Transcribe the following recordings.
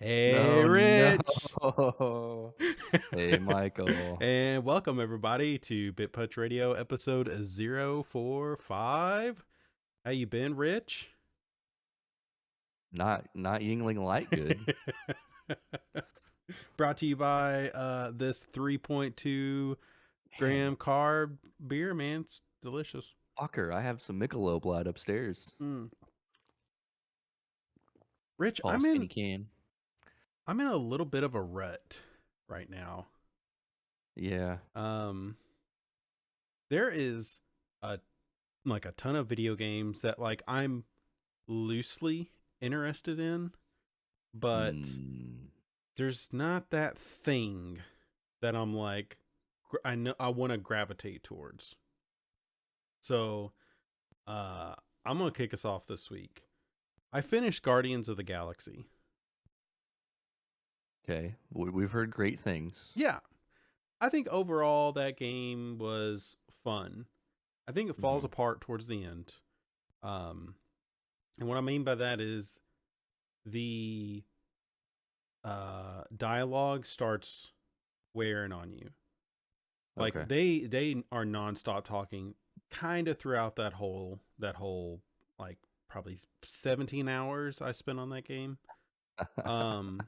Hey, No, Rich. no. Hey, Michael. And welcome everybody to BitPunch Radio episode 045. How you been, Rich? Not Yingling Light good. Brought to you by this 3.2 Man, gram carb beer, man. It's delicious. fucker, I have some Michelob Light upstairs. Mm. Rich, Tall, skinny can. I'm in a little bit of a rut right now. Yeah. Um there is a a ton of video games that I'm loosely interested in, but Mm, there's not that thing that I'm like I know I want to gravitate towards. So, uh I'm going to kick us off this week. I finished Guardians of the Galaxy. okay. We've heard great things. Yeah, I think overall that game was fun. I think it falls Hmm. apart towards the end. Um and what I mean by that is the dialogue starts wearing on you. Like Okay. they are nonstop talking kind of throughout that whole like probably 17 hours I spent on that game. Um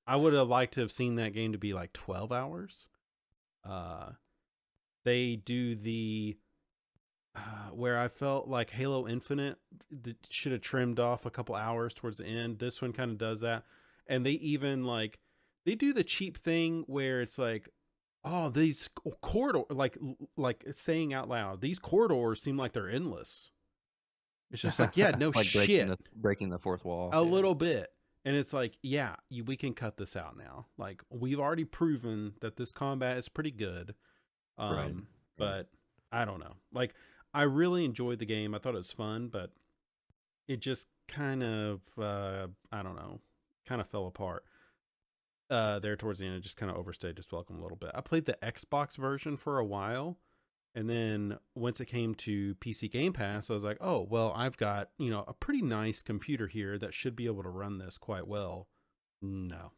I would have liked to have seen that game to be like 12 hours. Uh they do the where I felt like Halo Infinite should have trimmed off a couple hours towards the end. This one kind of does that. And they even they do the cheap thing where it's like, oh, these corridor like saying out loud, these corridors seem like they're endless. It's just like, yeah, no Like breaking shit. the fourth wall. A Yeah. little bit. And it's like, yeah, we can cut this out now. Like we've already proven that this combat is pretty good. Right. Right. But I don't know. Like I really enjoyed the game. I thought it was fun, but it just kind of I don't know, kind of fell apart. There towards the end, it just kind of overstayed its welcome a little bit. I played the Xbox version for a while, and then once it came to PC Game Pass, I was like, oh well, I've got a pretty nice computer here that should be able to run this quite well. No,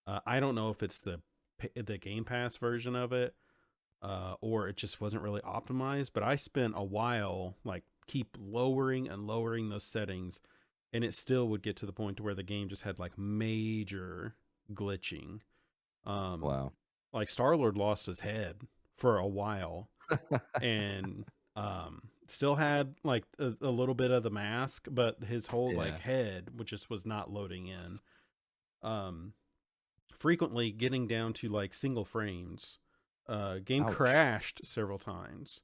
I don't know if it's the Game Pass version of it, or it just wasn't really optimized. But I spent a while like keep lowering and lowering those settings, and it still would get to the point to where the game just had like major glitching. Um, Wow. like Star-Lord lost his head for a while, and still had like a little bit of the mask, but his whole like Yeah. head, which just was not loading in. Um, frequently getting down to like single frames. Game Ouch. crashed several times,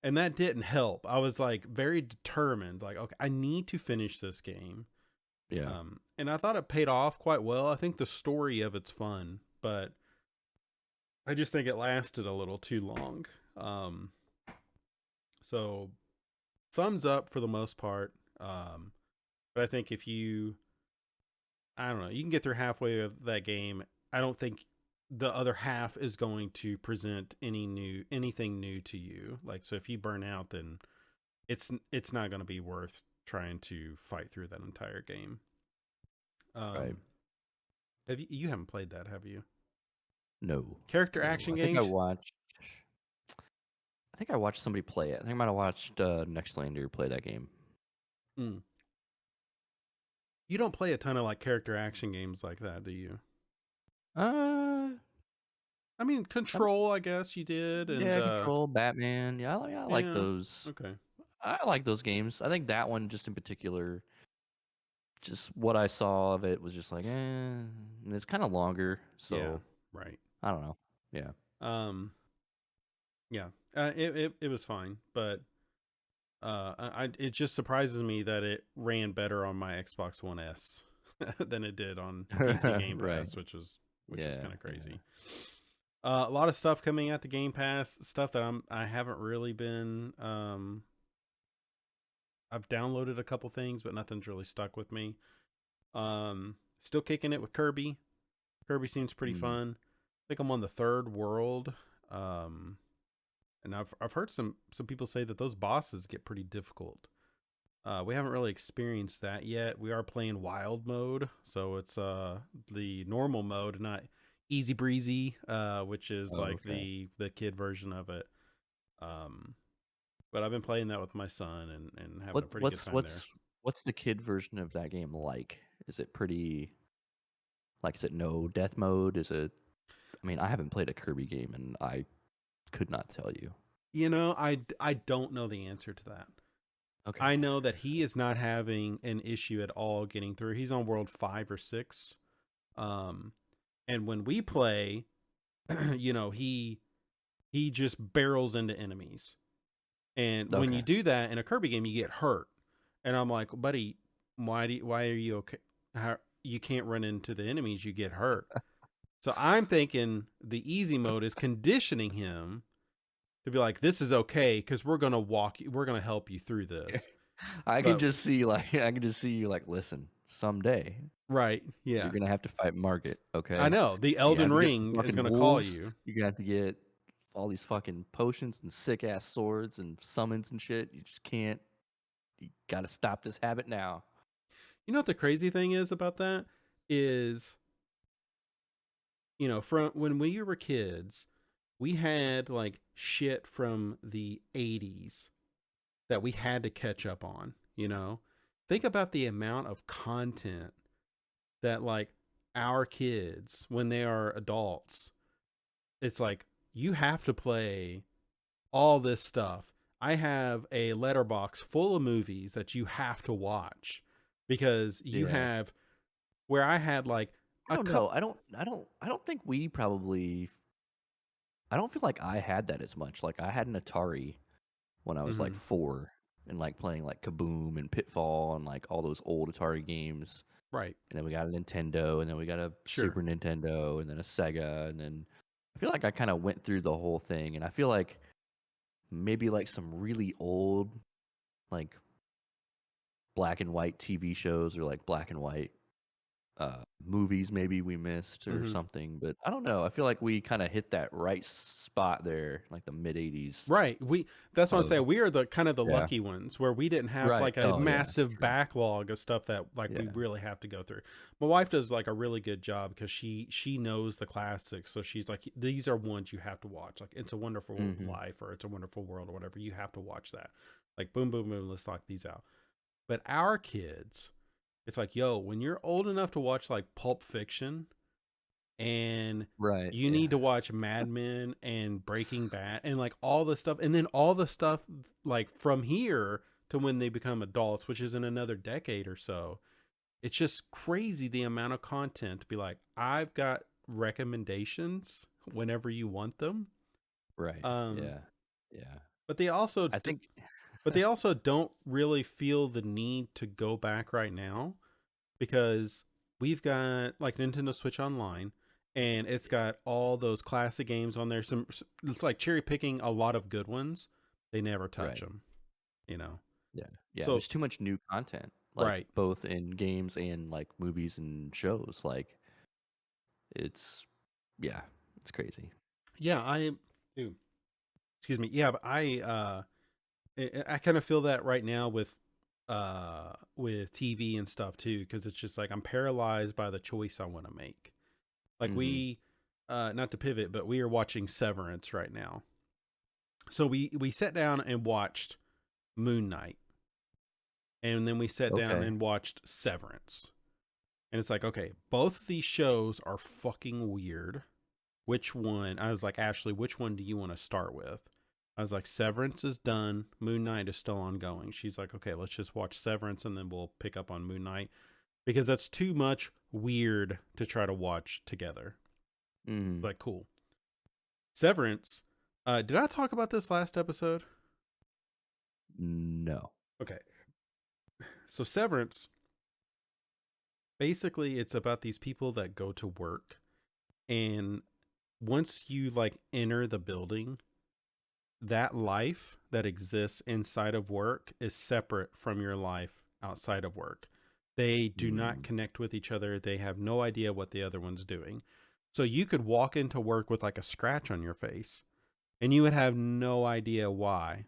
and that didn't help. I was like very determined, like, okay, I need to finish this game. Yeah. And I thought it paid off quite well. I think the story of it's fun, but I just think it lasted a little too long. Um, so thumbs up for the most part. But I think if I don't know, you can get through halfway of that game. I don't think the other half is going to present anything new to you. Like, so if you burn out, then it's not going to be worth trying to fight through that entire game. Right. Um, you haven't played that, have you? No. Character No. action I think I games? watched. I think I watched somebody play it. I think I might have watched Nextlander play that game. Mm. You don't play a ton of like character action games like that, do you? Uh, I mean, Control, I guess you did, and Yeah, Control, Batman. Yeah, I like yeah, those. okay, I like those games. I think that one just in particular, just what I saw of it was just like, and it's kind of longer, yeah, so right. I don't know. Yeah. Um, yeah, it was fine, but it just surprises me that it ran better on my Xbox One S than it did on PC Game Right. Pass, which was kind Yeah. of Yeah. crazy. A lot of stuff coming out to Game Pass, stuff that I haven't really been. I've downloaded a couple things, but nothing's really stuck with me. Still kicking it with Kirby. Kirby seems pretty Mm. fun. I think I'm on the third world. And I've heard some people say that those bosses get pretty difficult. We haven't really experienced that yet. We are playing wild mode, so it's the normal mode, not easy breezy, which is Oh, like okay. the kid version of it. Um, but I've been playing that with my son and having a What pretty good what's time there. what's what's the kid version of that game like? Is it pretty like is it no death mode? Is it I mean, I haven't played a Kirby game and I could not tell you. You know, I don't know the answer to that. Okay. I know that he is not having an issue at all getting through. He's on world 5 or 6. Um, and when we play, you know, he just barrels into enemies. And when you Okay. do that in a Kirby game, you get hurt. And I'm like, buddy, why are you okay? How you can't run into the enemies, you get hurt. So I'm thinking the easy mode is conditioning him to be like, this is okay because we're gonna help you through this. I can But just see like I can just see you like listen, someday right, you're yeah, gonna have to fight Margit, I okay? know the You're gonna Elden have to get some Ring is fucking gonna call wolves. you. You're gonna have to get all these fucking potions and sick ass swords and summons and shit. You just can't. You gotta stop this habit now. You know what the crazy thing is about that is, you know, from when we were kids, we had like shit from the 80s that we had to catch up on, you know? Think about the amount of content that like our kids when they are adults, it's like you have to play all this stuff. I have a letterbox full of movies that you have to watch because you Yeah. have where I had like I a don't know. cup. I don't think we probably. I don't feel like I had that as much. Like I had an Atari when I was like Mhm. 4, and like playing like Kaboom and Pitfall and like all those old Atari games. Right. And then we got a Nintendo, and then we got a Sure. Super Nintendo, and then a Sega, and then I feel like I kind of went through the whole thing, and I feel like maybe like some really old like black and white TV shows or like black and white movies maybe we missed or Mhm. something, but I don't know. I feel like we kind of hit that right spot there, like the mid '80s Right. That's what I'm of saying. We are the kind of the yeah, lucky ones where we didn't have right. like a Oh yeah, massive true. backlog of stuff that like we Yeah. really have to go through. My wife does like a really good job because she knows the classics. So she's like, these are ones you have to watch. Like It's a Wonderful Hmm. Life or It's a Wonderful World or whatever. You have to watch that. Like boom, boom, boom. Let's knock these out. But our kids, it's like, yo, when you're old enough to watch like Pulp Fiction and Right. you Yeah. need to watch Mad Men and Breaking Bad and like all the stuff, and then all the stuff like from here to when they become adults, which is in another decade or so. It's just crazy the amount of content to be like, I've got recommendations whenever you want them. Right. Um, Yeah. Yeah. but they also I think. but they also don't really feel the need to go back right now because we've got like Nintendo Switch Online and it's got all those classic games on there. It's like cherry picking a lot of good ones. They never touch Right. them, you know. Yeah. Yeah. So There's too much new content, like right, both in games and like movies and shows. Like it's, yeah, it's crazy. yeah, ew, excuse me, yeah, but I kind of feel that right now with TV and stuff too, because it's just like I'm paralyzed by the choice I want to make. Like Hmm. we, not to pivot, but we are watching Severance right now. So we sat down and watched Moon Knight, and then we sat down Okay. and watched Severance. And it's like, okay, both of these shows are fucking weird. Which one? I was like, Ashley, which one do you want to start with? I was like, Severance is done. Moon Knight is still ongoing. She's like, okay, let's just watch Severance and then we'll pick up on Moon Knight because that's too much weird to try to watch together. Hmm. Like, cool. Severance. Did I talk about this last episode? No. Okay. So Severance, basically it's about these people that go to work, and once you like enter the building, that life that exists inside of work is separate from your life outside of work. They do not Mm. connect with each other. They have no idea what the other one's doing. So you could walk into work with like a scratch on your face and you would have no idea why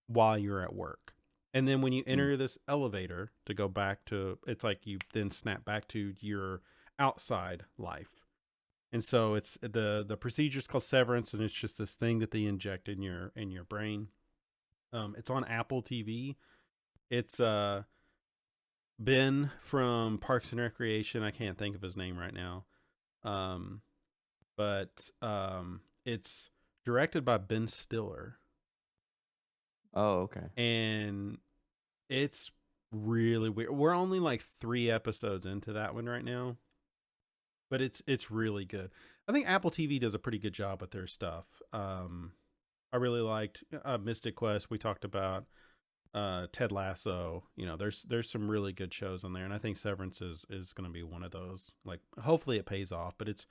while you're at work. And then when you Mm. enter this elevator to go back to, it's like you then snap back to your outside life. And so it's the procedure is called severance, and it's just this thing that they inject in your brain. It's on Apple TV. It's Ben from Parks and Recreation. I can't think of his name right now. Um, but it's directed by Ben Stiller, Oh, okay. and it's really weird. We're only like 3 episodes into that one right now, but it's really good. I think Apple TV does a pretty good job with their stuff. I really liked Mystic Quest. We talked about Ted Lasso. You know, there's some really good shows on there, and I think Severance is going to be one of those. Like, hopefully it pays off, but it's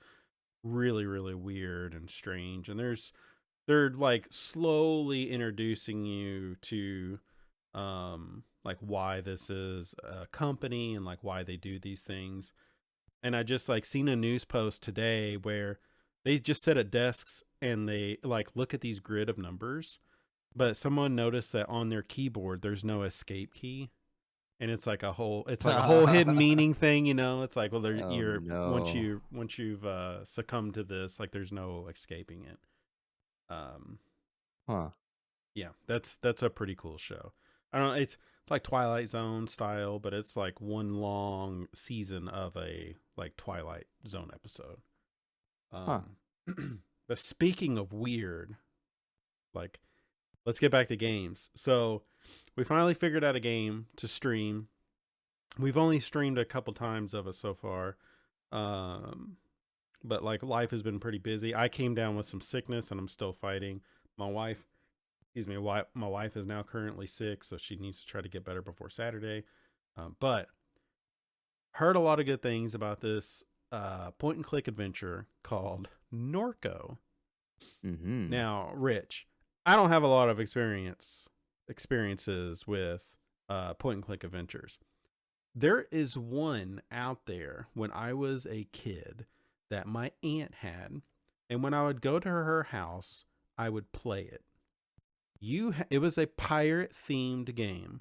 really really weird and strange. And they're like slowly introducing you to like why this is a company and like why they do these things. And I just like seen a news post today where they just sit at desks and they like look at these grid of numbers, but someone noticed that on their keyboard there's no escape key, and it's like a whole hidden meaning thing, you know. It's like, well, there Oh you're no. once you've succumbed to this, like there's no escaping it. um Huh. yeah, that's a pretty cool show. I don't know, it's like Twilight Zone style, but it's like one long season of a like Twilight Zone episode. Huh. um but speaking of weird, like, let's get back to games. So we finally figured out a game to stream. We've only streamed a couple times of it so far. Um, but like life has been pretty busy. I came down with some sickness and I'm still fighting. My wife, excuse me, my wife is now currently sick, so she needs to try to get better before Saturday. But heard a lot of good things about this point and click adventure called Norco. Mm-hmm. Now, Rich, I don't have a lot of experiences with point and click adventures. There is one out there when I was a kid that my aunt had, and when I would go to her house, I would play it. It was a pirate themed game.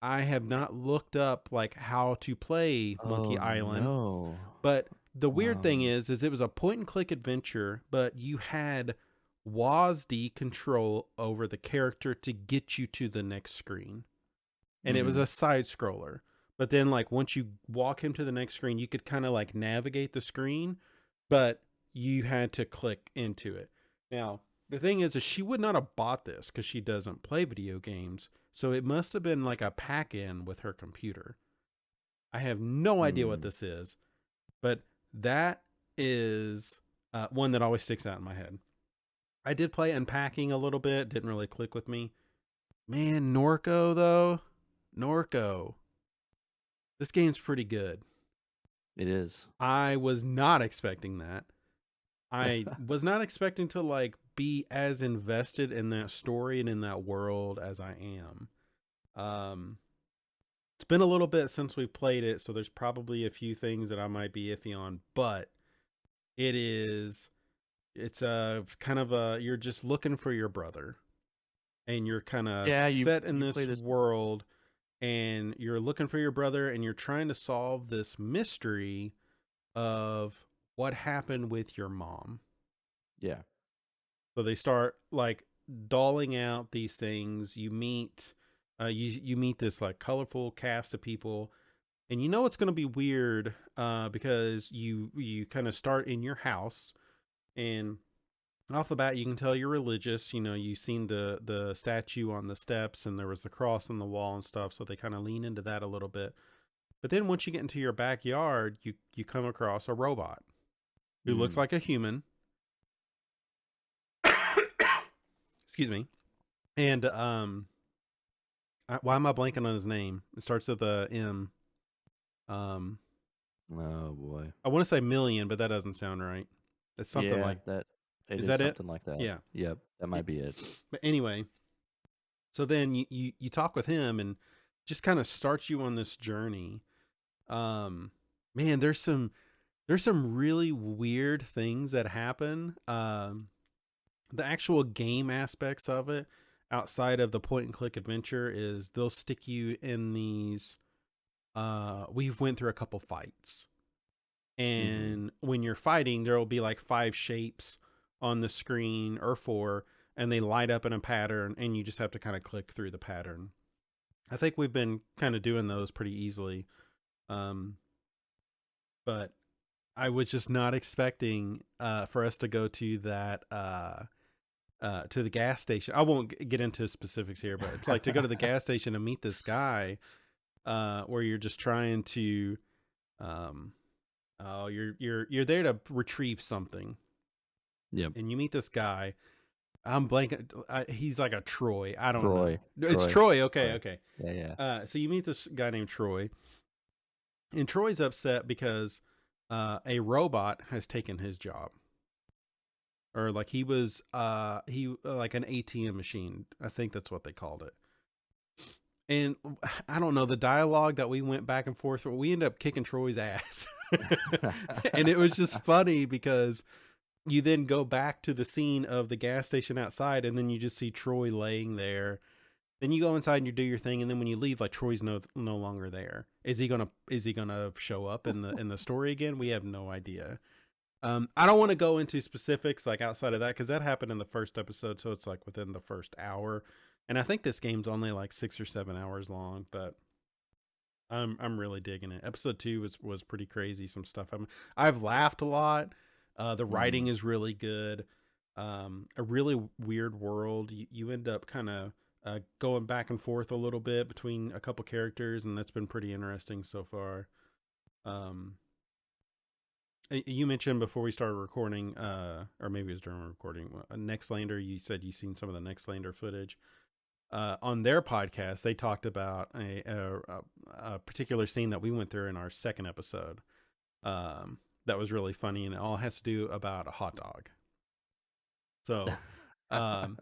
I have not looked up like how to play Monkey Oh Island, no. but the weird thing Um. is it was a point and click adventure, but you had WASD control over the character to get you to the next screen. And it was Mm. a side scroller. But then like once you walk him to the next screen, you could kind of like navigate the screen, but you had to click into it. Now, the thing is she would not have bought this because she doesn't play video games. So it must have been like a pack in with her computer. I have no idea what Mm. this is, but that is one that always sticks out in my head. I did play Unpacking a little bit, didn't really click with me. Man, Norco though. Norco. This game's pretty good. It is. I was not expecting that. I was not expecting to like be as invested in that story and in that world as I am. Um it's been a little bit since we've played it, so there's probably a few things that I might be iffy on, but it is it's a kind of a you're just looking for your brother, and you're kind of Yeah, set in you play this this. world, and you're looking for your brother, and you're trying to solve this mystery of what happened with your mom. Yeah. So they start like dolling out these things. You meet this like colorful cast of people, and you know it's going to be weird because you kind of start in your house, and off the bat you can tell you're religious. You know, you've seen the statue on the steps, and there was the cross on the wall and stuff, so they kind of lean into that a little bit. But then once you get into your backyard, you come across a robot who looks Mm. like a human. Excuse me. And why am I blanking on his name? It starts with a M. Um, Oh boy. I want to say Million, but that doesn't sound right. It's something Yeah, like. that it Is is that it? something like that. Yeah. Yep, that might be it. But anyway, so then you talk with him and just kind of starts you on this journey. Um, man, there's some really weird things that happen. The actual game aspects of it, outside of the point and click adventure is they'll stick you in these. We've went through a couple fights, Mm-hmm. and when you're fighting, there will be like 5 shapes on the screen or 4, and they light up in a pattern, and you just have to kind of click through the pattern. I think we've been kind of doing those pretty easily, um, but I was just not expecting for us to go to that to the gas station. I won't get into specifics here, but it's like to go to the gas station and meet this guy where you're just trying to um, oh you're there to retrieve something, Yep. and you meet this guy. I'm blanking. He's like a Troy. I don't know. Troy. It's Troy. Troy. It's Okay, Troy. okay. Yeah, yeah. So you meet this guy named Troy, and Troy's upset because a robot has taken his job, or like he was he like an ATM machine. I think that's what they called it. And I don't know, the dialogue that we went back and forth, we ended up kicking Troy's ass. And it was just funny because you then go back to the scene of the gas station outside, and then you just see Troy laying there. Then you go inside and you do your thing, and then when you leave, like Troy's no longer there. Is he gonna show up in the story again? We have no idea. I don't want to go into specifics like outside of that because that happened in the first episode, so it's like within the first hour. And I think this game's only like 6 or 7 hours long, but I'm really digging it. Episode 2 was pretty crazy. Some stuff I've laughed a lot. The writing Mm-hmm. is really good. A really weird world. You end up kind of going back and forth a little bit between a couple characters, and that's been pretty interesting so far. Um, you mentioned before we started recording, or maybe it was during recording, Nextlander. You said you seen some of the Nextlander footage. On their podcast, they talked about a particular scene that we went through in our second episode. That was really funny, and it all has to do about a hot dog. So, um,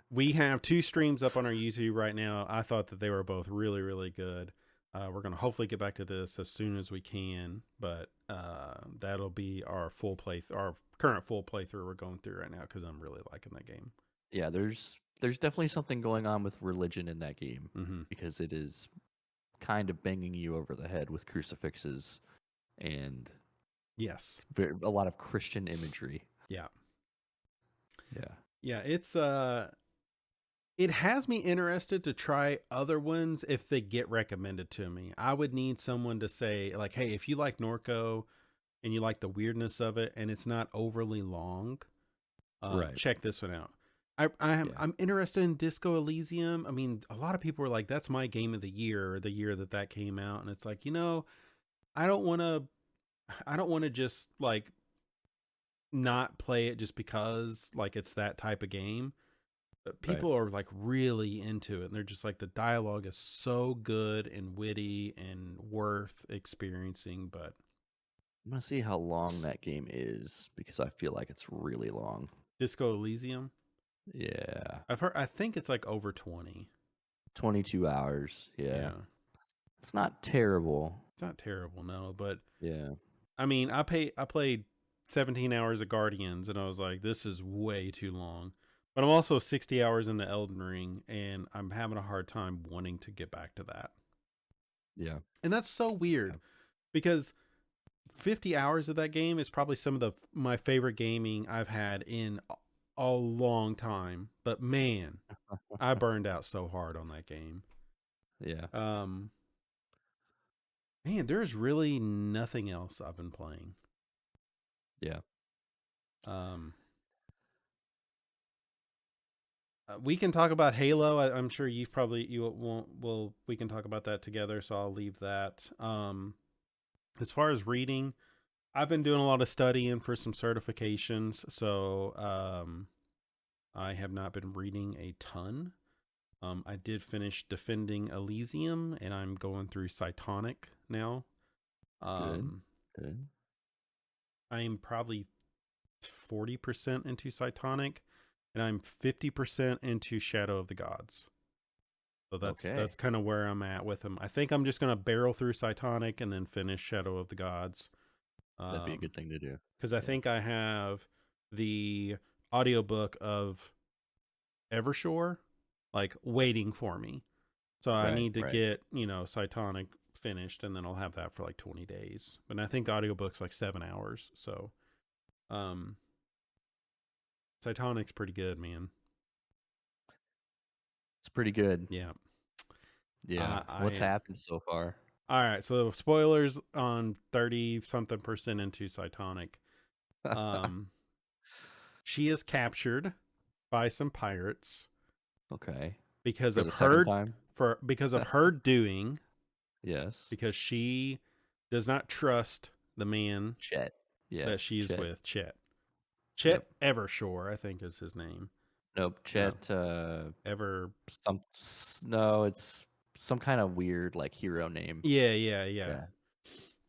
we have 2 streams up on our YouTube right now. I thought that they were both really, really good. We're gonna hopefully get back to this as soon as we can, but that'll be our current full playthrough we're going through right now because I'm really liking that game. Yeah, there's definitely something going on with religion in that game Mm-hmm. because it is kind of banging you over the head with crucifixes and Yes. a lot of Christian imagery. Yeah. Yeah. Yeah. It has me interested to try other ones if they get recommended to me. I would need someone to say, like, hey, if you like Norco and you like the weirdness of it and it's not overly long, Right. check this one out. Yeah. I'm interested in Disco Elysium. I mean, a lot of people are like, that's my game of the year, or the year that came out. And it's like, I don't want to just like not play it just because like it's that type of game. But Right. people are like really into it, and they're just like, the dialogue is so good and witty and worth experiencing. But I'm gonna see how long that game is because I feel like it's really long. Disco Elysium, Yeah. I think it's like over 20. 22 hours. Yeah. Yeah. It's not terrible. It's not terrible, no, but Yeah. I mean, I played 17 hours of Guardians, and I was like, this is way too long. But I'm also 60 hours into Elden Ring, and I'm having a hard time wanting to get back to that. Yeah. And that's so weird because 50 hours of that game is probably some of my favorite gaming I've had in a long time. But man, I burned out so hard on that game. Yeah. Man, there's really nothing else I've been playing. Yeah. We can talk about Halo. I'm sure you won't. Well, we can talk about that together. So I'll leave that. As far as reading, I've been doing a lot of studying for some certifications. So I have not been reading a ton. I did finish Defending Elysium, and I'm going through Cytonic now. Good. I'm probably 40% into Cytonic, and I'm 50% into Shadow of the Gods. So that's kind of where I'm at with them. I think I'm just gonna barrel through Cytonic and then finish Shadow of the Gods. That'd be a good thing to do. Because I think I have the audiobook of Evershore, like waiting for me. So I Right, need to right. get, Cytonic finished, and then I'll have that for like 20 days. But I think the audiobook's like 7 hours. So um Cytonic's pretty good, man. It's pretty good. Yeah. Yeah. What's I happened so far? All right, so spoilers on 30 something percent into Cytonic. Um she is captured by some pirates Okay. because For of the second her time? doing, Yes. because she does not trust the man Chet. Yeah. that she's Chet. with, Chet. Yep. Chet Evershore, I think is his name. Nope. No, Chet. Ever. No, it's some kind of weird like hero name. Yeah, yeah, yeah.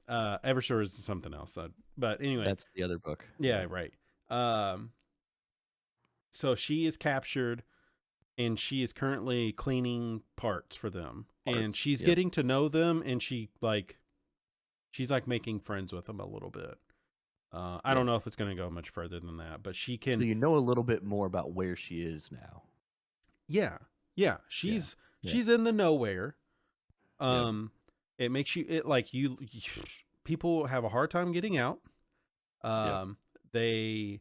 Yeah. Evershore is something else. But anyway, That's the other book. yeah, Yeah. right. Um, so she is captured, and she is currently cleaning parts for them, and Parts. she's Yep. getting to know them, and she's like making friends with them a little bit. I don't Yep. know if it's going to go much further than that, but she So can. you know a little bit more about where she is now. Yeah, yeah. Yeah. Yeah. She's in the nowhere. Yep. Um, it makes it like people have a hard time getting out. Yep. They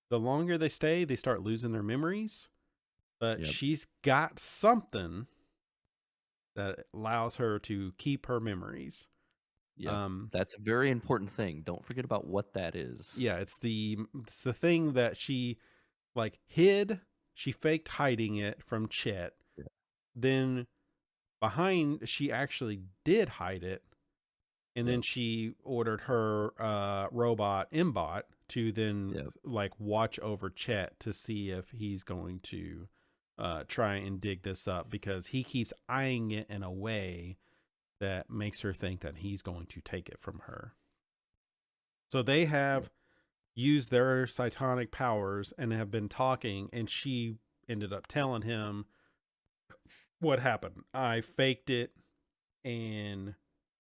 the longer they stay, they start losing their memories. But Yep. she's got something that allows her to keep her memories. Yep. Um, That's a very important thing. Don't forget about what that is. yeah, it's the thing that she like hid. She faked hiding it from Chet. Yeah. Then behind, she actually did hide it, and then Yep. she ordered her robot Mbot to then Yep. like watch over Chet to see if he's going to try and dig this up, because he keeps eyeing it in a way that makes her think that he's going to take it from her. So they Yep. have used their cytonic powers and have been talking, and she ended up telling him what happened. I faked it, and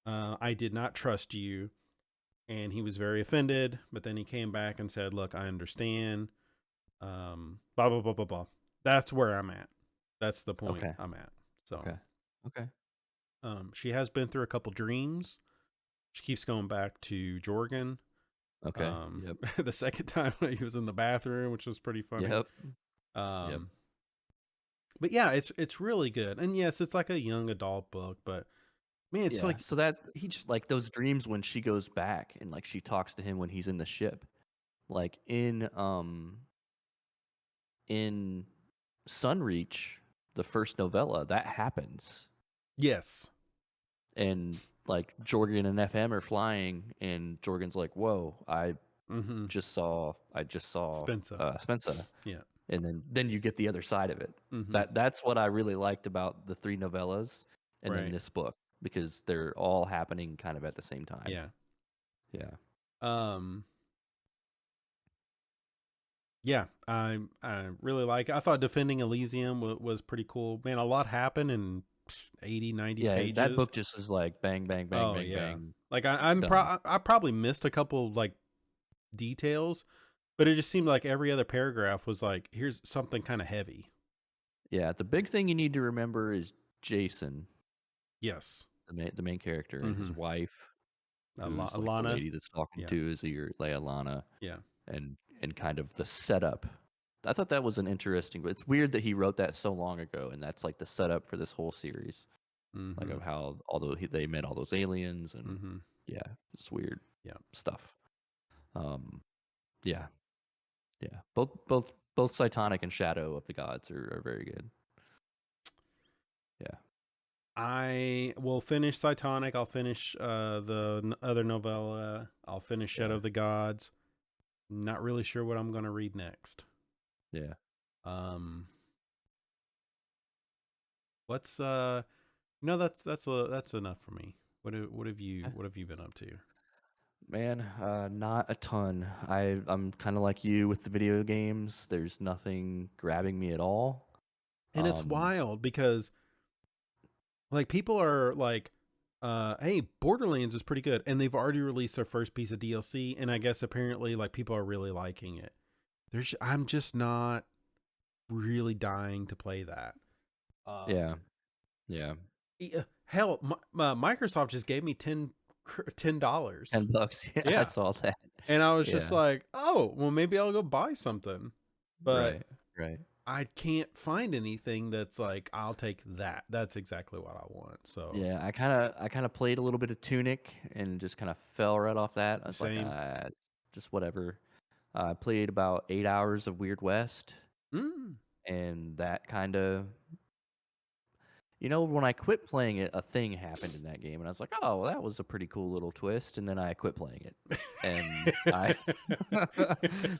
I did not trust you. And he was very offended, but then he came back and said, "Look, I understand." Blah blah blah blah blah. That's where I'm at. That's the point Okay. I'm at. So, Okay. Okay. she has been through a couple dreams. She keeps going back to Jorgen. Okay. Yep. The second time he was in the bathroom, which was pretty funny. Yep. Yep. Um, but yeah, it's really good. And yes, it's like a young adult book, but man, it's Yeah. like So that he just like those dreams when she goes back and like she talks to him when he's in the ship. Like in Sunreach, the first novella, that happens. yes. And like Jorgen and FM are flying and Jorgen's like, "Whoa, Mm-hmm. I just saw Spencer. Spencer." Yeah. And then you get the other side of it. Mm-hmm. That's what I really liked about the three novellas and then Right. this book because they're all happening kind of at the same time. Yeah. Yeah. Um. Yeah. I really like it. I thought Defending Elysium was pretty cool. Man, a lot happened in 80, 90 Yeah, that pages. book just is like bang bang bang Oh bang yeah. bang Like done. I probably missed a couple like details, but it just seemed like every other paragraph was like, here's something kind of heavy. Yeah, the big thing you need to remember is Jason, Yes. the main character, and his Mm-hmm. wife, who's like the Alana. lady that's talking Yeah. to is your Leia Lana, Yeah. and kind of the setup. I thought that was an interesting, but it's weird that he wrote that so long ago, and that's like the setup for this whole series, like Mm-hmm. of how although they met all those aliens, and Mm-hmm. yeah, it's weird Yeah. stuff. Um, yeah, yeah, both Cytonic and Shadow of the Gods are very good. Yeah, I will finish Cytonic. I'll finish other novella. I'll finish Shadow yeah, of the Gods. Not really sure what I'm going to read next. yeah. Um, what's that's enough for me. What have you been up to? Man, not a ton. I'm kind of like you with the video games. There's nothing grabbing me at all. And it's Um, wild because like people are like, hey, Borderlands is pretty good, and they've already released their first piece of DLC, and I guess apparently like people are really liking it. I'm just not really dying to play that. Yeah. Yeah. Hell, Microsoft just gave me $10. $10. Yeah, I Yeah, saw that. and I was just Yeah. like, oh, well, maybe I'll go buy something, but Right. Right. I can't find anything that's like, I'll take that. That's exactly what I want. So Yeah, I kind of played a little bit of Tunic and just kind of fell right off that. I was like, same. just whatever. I played about 8 hours of Weird West, Mm. and that kind of, when I quit playing it, a thing happened in that game, and I was like, oh, well, that was a pretty cool little twist, and then I quit playing it, and I,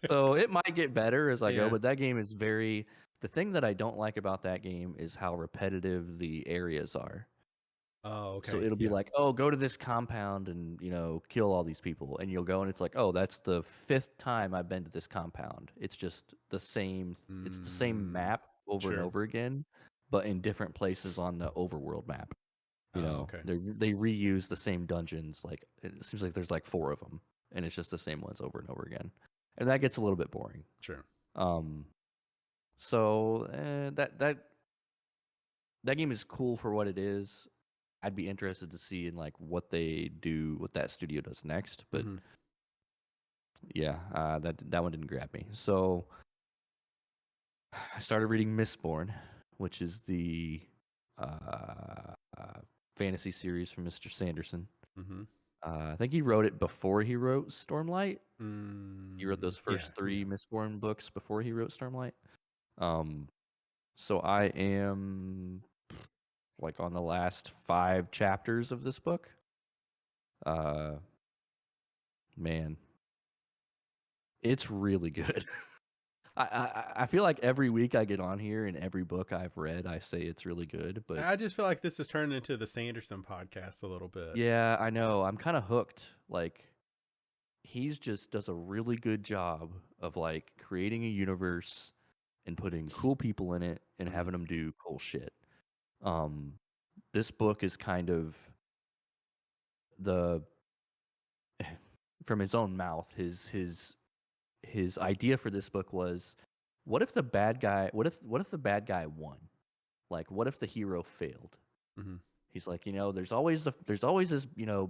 so it might get better as I go, Yeah. but that game is very. The thing that I don't like about that game is how repetitive the areas are. Oh, So okay. it'll be Yeah. like, oh, go to this compound and, kill all these people. And you'll go and it's like, oh, that's the fifth time I've been to this compound. It's the same Mm. map over and Sure. over again, but in different places on the overworld map. Oh, okay. They reuse the same dungeons. Like it seems like there's like four of them, and it's just the same ones over and over again, and that gets a little bit boring. Sure. Um, so that game is cool for what it is. I'd be interested to see in like what that studio does next. But Mm-hmm. yeah, that one didn't grab me. So I started reading Mistborn, which is the fantasy series from Mr. Sanderson. Mm-hmm. I think he wrote it before he wrote Stormlight. He wrote those Yeah. first three Yeah. Mistborn books before he wrote Stormlight. Um, so I am like on the last 5 chapters of this book. Uh, Man, it's really good. I feel like every week I get on here and every book I've read, I say it's really good. But I just feel like this has turned into the Sanderson podcast a little bit. yeah, I know. I'm kind of hooked. Like he's just does a really good job of like creating a universe and putting cool people in it and Mm-hmm. having them do cool shit. Um, this book is kind of the from his own mouth. His idea for this book was, what if the bad guy won? Like what if the hero failed? Mm-hmm. He's like, there's always this,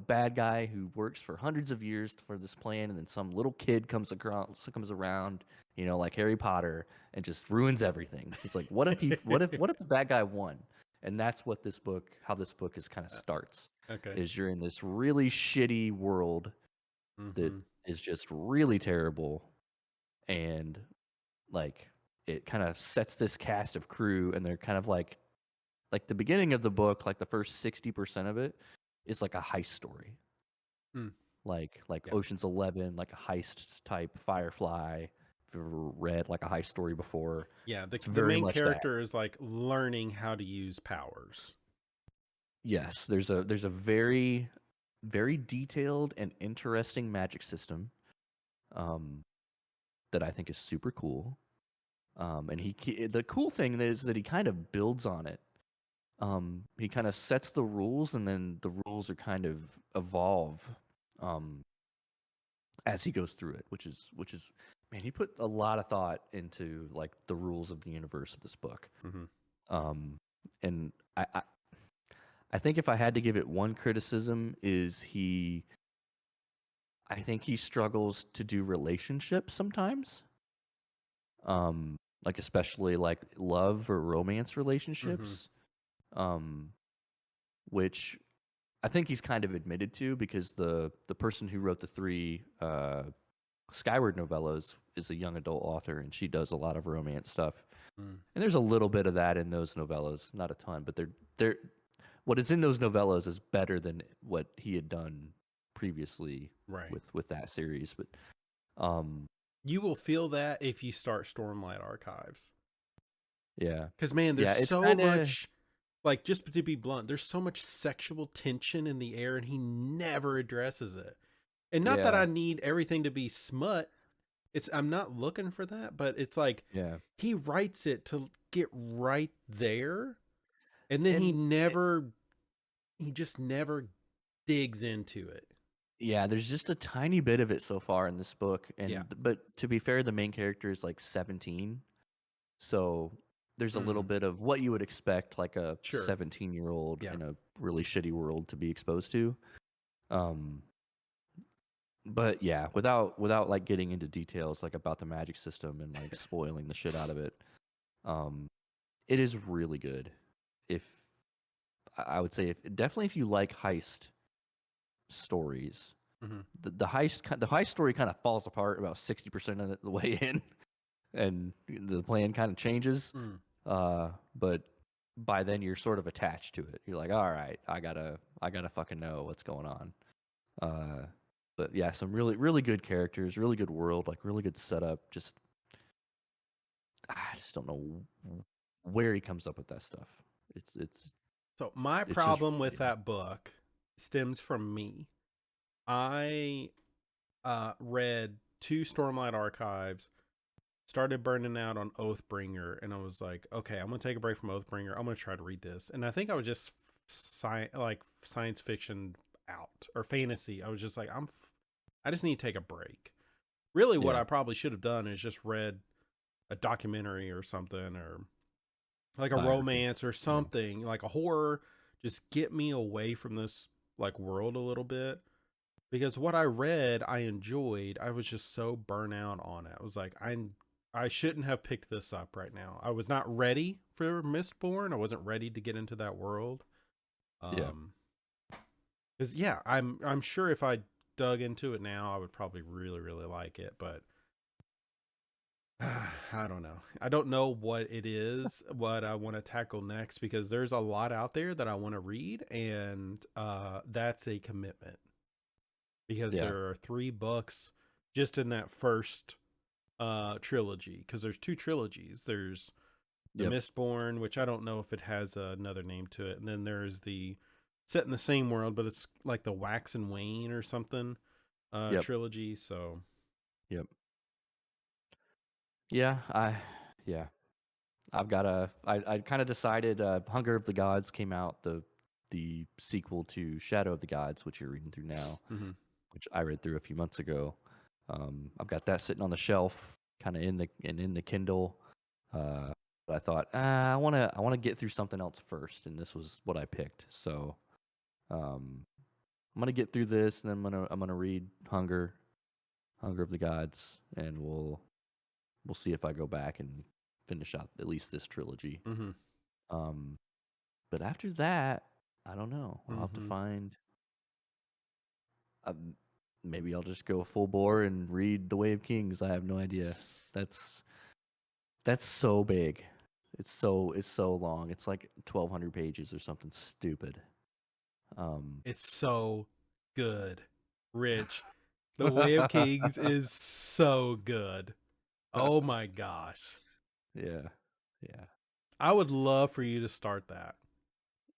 bad guy who works for hundreds of years for this plan, and then some little kid comes around, like Harry Potter, and just ruins everything. He's like, what if the bad guy won? And that's how this book is kind of starts. Okay. Is you're in this really shitty world that Mm-hmm. is just really terrible, and like it kind of sets this cast of crew, and they're kind of like the beginning of the book, like the first 60% of it is like a heist story, Mm. like Yeah. Ocean's 11, like a heist type. Firefly, if you've ever read like a heist story before, Yeah. The it's the very main much that. character is like learning how to use powers. Yes, there's a very very detailed and interesting magic system, um, that I think is super cool. And the cool thing is that he kind of builds on it. He kind of sets the rules, and then the rules are kind of evolve, um, as he goes through it, which is man, he put a lot of thought into like the rules of the universe of this book. Mm-hmm. Um, and I think if I had to give it one criticism, is I think he struggles to do relationships sometimes. Like especially like love or romance Mm-hmm. relationships. Um, which I think he's kind of admitted to, because the person who wrote the three Skyward novellas is a young adult author, and she does a lot of romance stuff. Mm. And there's a little bit of that in those novellas, not a ton, but they're what is in those novellas is better than what he had done previously Right. with that series. But um, You will feel that if you start Stormlight Archives. yeah, Because, man, there's yeah, it's so kind of much, like, just to be blunt, there's so much sexual tension in the air, and he never addresses it. And not that yeah, I need everything to be smut. I'm not looking for that, but it's like yeah, he writes it to get right there, and then and he just never digs into it. yeah, there's just a tiny bit of it so far in this book, Yeah. but to be fair, the main character is like 17, so there's a little bit of what you would expect like a Sure. 17-year-old Yeah. in a really shitty world to be exposed to. But yeah, without like getting into details like about the magic system and like spoiling the shit out of it, it is really good. If I would say, if definitely if you like heist stories, Mm-hmm. the heist story kind of falls apart about 60% of the way in, and the plan kind of changes. Mm. But by then you're sort of attached to it. You're like, all right, I gotta fucking know what's going on. But yeah, some really good characters, really good world, like really good setup. Just I just don't know where he comes up with that stuff. It's So my it's just problem with yeah. that book stems from me. I read two Stormlight Archives, started burning out on Oathbringer, and I was like, okay, I'm gonna take a break from Oathbringer. I'm gonna try to read this, and I think I was just science fiction out or fantasy. I was just like, I just need to take a break. Really, what Yeah. I probably should have done is just read a documentary or something, or like a Biography. romance or something, like a horror. Just get me away from this like world a little bit, because what I read I enjoyed. I was just so burnt out on it. I was like, I shouldn't have picked this up right now. I was not ready for Mistborn. I wasn't ready to get into that world. Yeah. Because yeah, I'm sure if I dug into it now, I would probably really like it. But I don't know. I don't know what it is, what I want to tackle next, because there's a lot out there that I want to read, and that's a commitment, because Yeah. there are 3 books just in that first trilogy, because there's 2 trilogies. There's the Yep. Mistborn, which I don't know if it has another name to it, and then there's the set in the same world, but it's like the Wax and Wane or something Yep. trilogy. So Yep. Yeah. Yeah. I've got I kind of decided Hunger of the Gods came out, the sequel to Shadow of the Gods, which you're reading through now, mm-hmm. which I read through a few months ago. I've got that sitting on the shelf, kind of in the Kindle. But I thought I want to get through something else first, and this was what I picked. So I'm gonna get through this, and then I'm gonna read Hunger of the Gods, and we'll see if I go back and finish out at least this trilogy. Mm-hmm. Um, but after that, I don't know. I'll have to Mm-hmm. find. Um, Maybe I'll just go full bore and read The Way of Kings. I have no idea. That's so big. It's so long. It's like 1,200 pages or something stupid. It's so good, Rich. The Way of Kings is so good. Oh my gosh. Yeah, yeah, I would love for you to start that.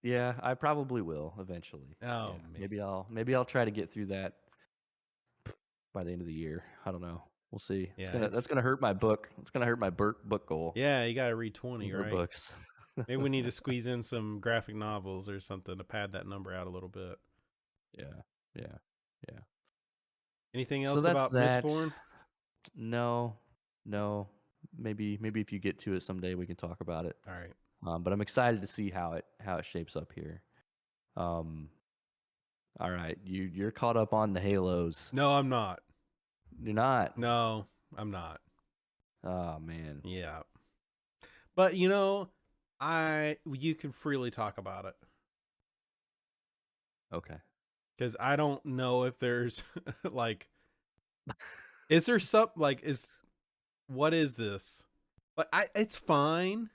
yeah. I probably will eventually. Oh Yeah, man. maybe I'll try to get through that by the end of the year. I don't know. We'll see. Yeah, That's gonna hurt my book. It's gonna hurt my book goal. yeah, you got to read 20, More right? books. Maybe we need to squeeze in some graphic novels or something to pad that number out a little bit. Yeah, yeah, yeah. Anything So else that's about that. Mistborn? No, no. Maybe if you get to it someday, we can talk about it. All right. But I'm excited to see how it shapes up here. Um, all right, you're caught up on the Halos. No, I'm not. You're not. No, I'm not. Oh man. Yeah. But you can freely talk about it, Okay. cuz I don't know if there's like is there some like is what is this? Like it's fine.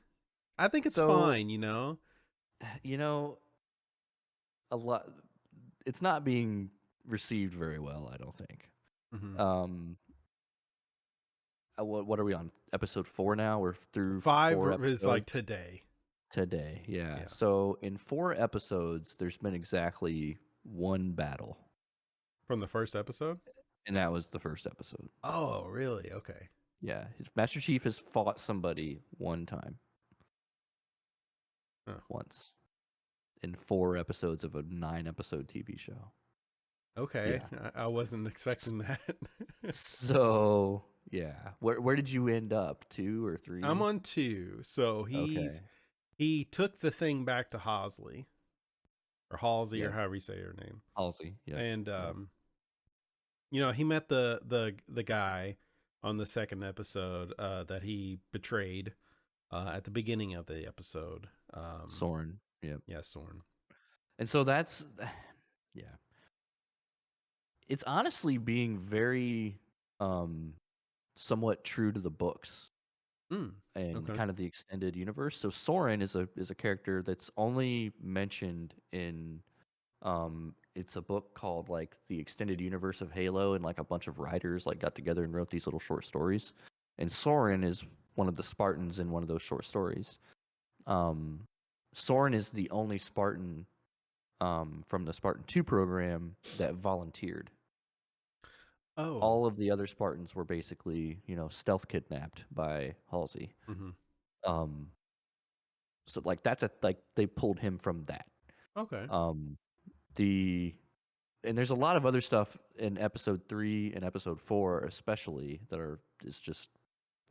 I think it's So fine. you know a lot. It's not being received very well. I don't think. Mhm. Um, what are we on? Episode 4 now. We're through 5 4 is like episodes today. today. Yeah. Yeah. So in 4 episodes, there's been exactly one battle, From the first episode? and that was the first episode. Oh, really? Okay. Yeah, Master Chief has fought somebody one time, Huh. once, in 4 episodes of a 9-episode TV show. Okay. Yeah. I wasn't expecting that. So Yeah. Where did you end up? 2 or I'm 3? on 2. So Okay. he took the thing back to Hosley or Halsey or Yep. however you say her name. Halsey. Yep. And Yep. he met the guy on the second episode that he betrayed at the beginning of the episode. Soren. Yep. Yeah, Sorn. And so that's yeah. It's honestly being very somewhat true to the books Mm, and okay. kind of the extended universe. So Soren is a character that's only mentioned in it's a book called like The Extended Universe of Halo, and like a bunch of writers like got together and wrote these little short stories. And Soren is one of the Spartans in one of those short stories. Um Soren is the only Spartan from the Spartan 2 program that volunteered. Oh. All of the other Spartans were basically, stealth kidnapped by Halsey. Mm-hmm. Um, so like they pulled him from that. Okay. Um, the and there's a lot of other stuff in episode 3 and episode 4, especially is just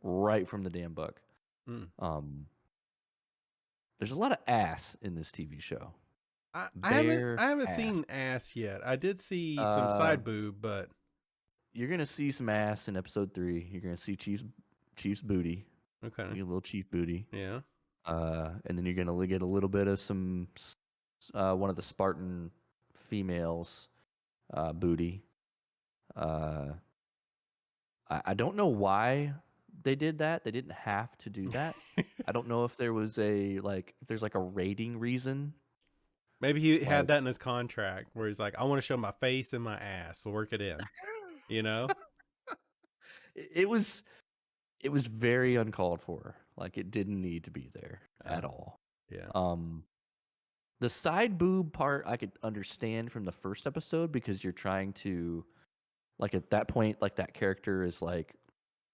right from the damn book. Mm. Um, there's a lot of ass in this TV show. I haven't Bare I haven't ass. seen ass yet. I did see some Uh, side boob, but you're gonna see some ass in episode 3. You're gonna see Chief's booty. You okay. get a little Chief booty. Yeah. And then you're gonna get a little bit of one of the Spartan females booty. Uh, I don't know why they did that. They didn't have to do that. I don't know if there's like a rating reason. Maybe he had Like that in his contract where he's like, I want to show my face and my ass. So work it in. You know? it was very uncalled for. Like it didn't need to be there at all. Yeah. Um, the side boob part I could understand from the first episode because you're trying to like at that point like that character is like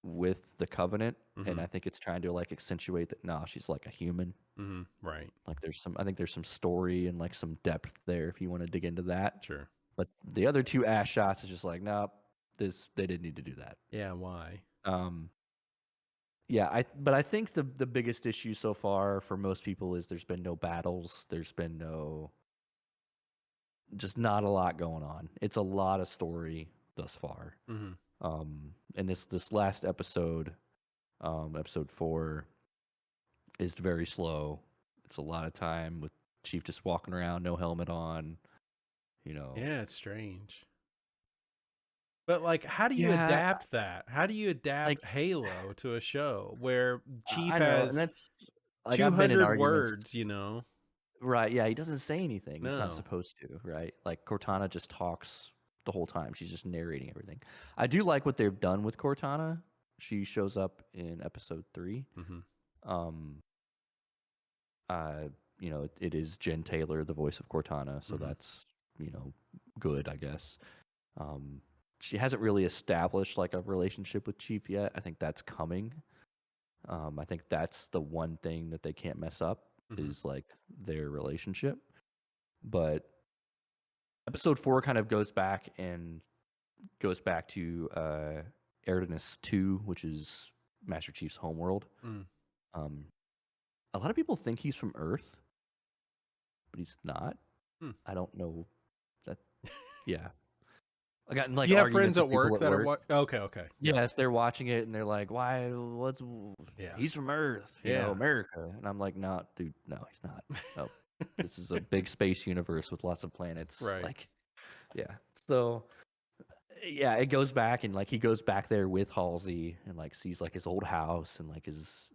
with the Covenant, and Mm-hmm. I think it's trying to like accentuate that she's like a human. Mm-hmm. Right. Like I think there's some story and like some depth there if you want to dig into that. Sure. But the other 2 ass shots is just like nope, they didn't need to do that. Yeah, why? Um yeah, but I think the biggest issue so far for most people is there's been no battles, there's been just not a lot going on. It's a lot of story thus far. Mm-hmm. And this last episode, episode 4, is very slow. It's a lot of time with Chief just walking around, no helmet on. Yeah, it's strange. But like, how do you Yeah, adapt that? How do you adapt like Halo to a show where Chief I know, and has that's like I've been in 200 arguments. words, you know? Right? Yeah, he doesn't say anything. He's not No. supposed to. Right? Like Cortana just talks the whole time. She's just narrating everything. I do like what they've done with Cortana. She shows up in episode 3. Mm-hmm. Um, it is Jen Taylor, the voice of Cortana, so Mm-hmm. that's good, I guess. She hasn't really established like a relationship with Chief yet. I think that's coming. I think that's the one thing that they can't mess up Mm-hmm. is like their relationship. But episode 4 kind of goes back to Eridanus 2, which is Master Chief's homeworld. Mm. A lot of people think he's from Earth, but he's not. Hmm. I don't know that. Yeah, I got in like Do you have arguments friends with at people work at that are work. okay. Yeah. Yes, they're watching it and they're like, "Why? What's? Yeah. He's from Earth, Yeah. America." And I'm like, "No, dude, no, he's not. No, this is a big space universe with lots of planets. Right. Like, yeah. So, yeah, it goes back and like he goes back there with Halsey and like sees like his old house and like his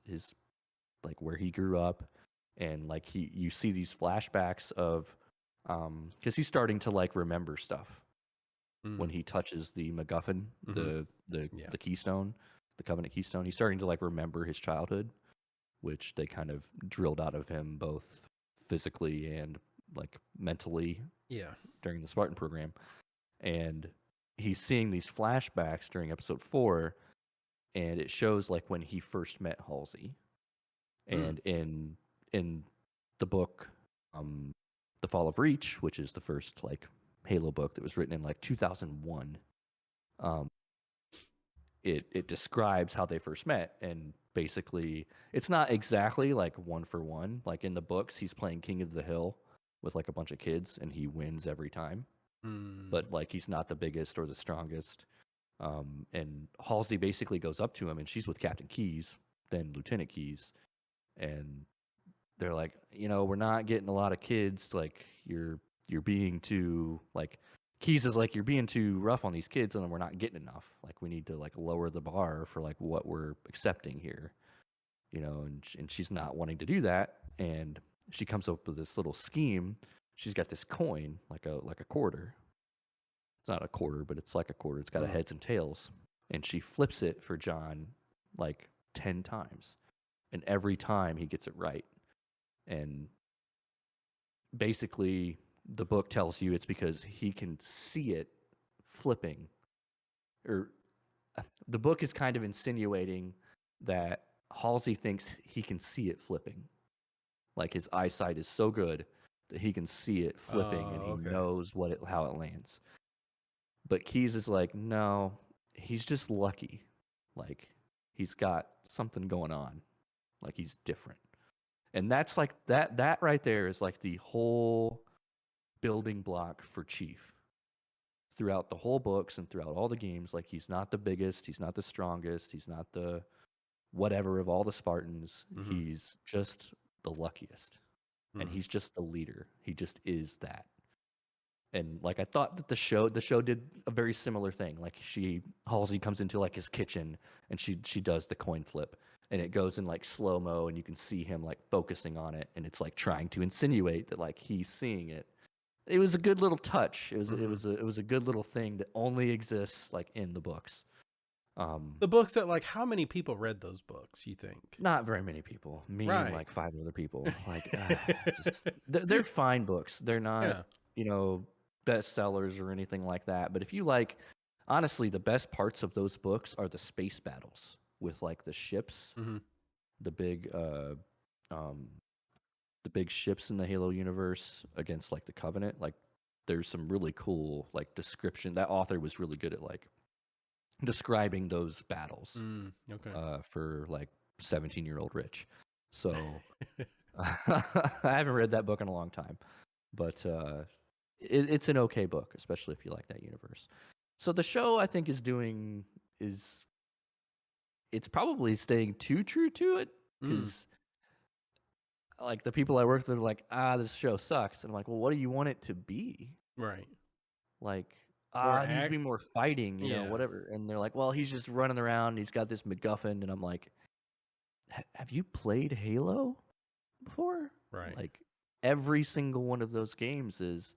like where he grew up, and like you see these flashbacks of because he's starting to like remember stuff when he touches the MacGuffin, Mm-hmm. the keystone, the Covenant keystone. He's starting to like remember his childhood, which they kind of drilled out of him both physically and like mentally Yeah. during the Spartan program. And he's seeing these flashbacks during episode 4, and it shows like when he first met Halsey. And in the book, The Fall of Reach, which is the first like Halo book that was written in like 2001, it describes how they first met, and basically it's not exactly like one for one. Like in the books, he's playing King of the Hill with like a bunch of kids, and he wins every time. But like he's not the biggest or the strongest. And Halsey basically goes up to him, and she's with Captain Keyes, then Lieutenant Keyes, and they're like, we're not getting a lot of kids. Like you're being too like Keyes is like, you're being too rough on these kids, and we're not getting enough. Like we need to like lower the bar for like what we're accepting here, and she's not wanting to do that, and she comes up with this little scheme. She's got this coin, like a quarter. It's not a quarter, but it's like a quarter. It's got a heads and tails, and she flips it for John like 10 times, and every time he gets it right. And basically the book tells you it's because he can see it flipping, or the book is kind of insinuating that Halsey thinks he can see it flipping. Like his eyesight is so good that he can see it flipping, and he knows how it lands. But Keyes is like, no, he's just lucky. Like he's got something going on. Like he's different. And that's like that right there is like the whole building block for Chief throughout the whole books and throughout all the games. Like he's not the biggest, he's not the strongest, he's not the whatever of all the Spartans. He's just the luckiest. And he's just the leader. He just is that. And like I thought that the show did a very similar thing. Like Halsey comes into like his kitchen, and she does the coin flip, and it goes in like slow-mo, and you can see him like focusing on it, and it's like trying to insinuate that like he's seeing it. It was a good little touch. It was a good little thing that only exists like in the books. The books that like, how many people read those books, you think? Not very many people. Me and like 5 other people. Like they're fine books. They're not, bestsellers or anything like that. But if you like, honestly, the best parts of those books are the space battles with like the ships, the big ships in the Halo universe against like the Covenant. Like there's some really cool like description. That author was really good at like describing those battles for like 17-year-old Rich. So I haven't read that book in a long time, but it's an okay book, especially if you like that universe. So the show, I think, it's probably staying too true to it, because like the people I work with are like, this show sucks, and I'm like, well, what do you want it to be? Right. Like, it needs to be more fighting, whatever. And they're like, well, he's just running around, he's got this MacGuffin, and I'm like, have you played Halo before? Right. Like every single one of those games is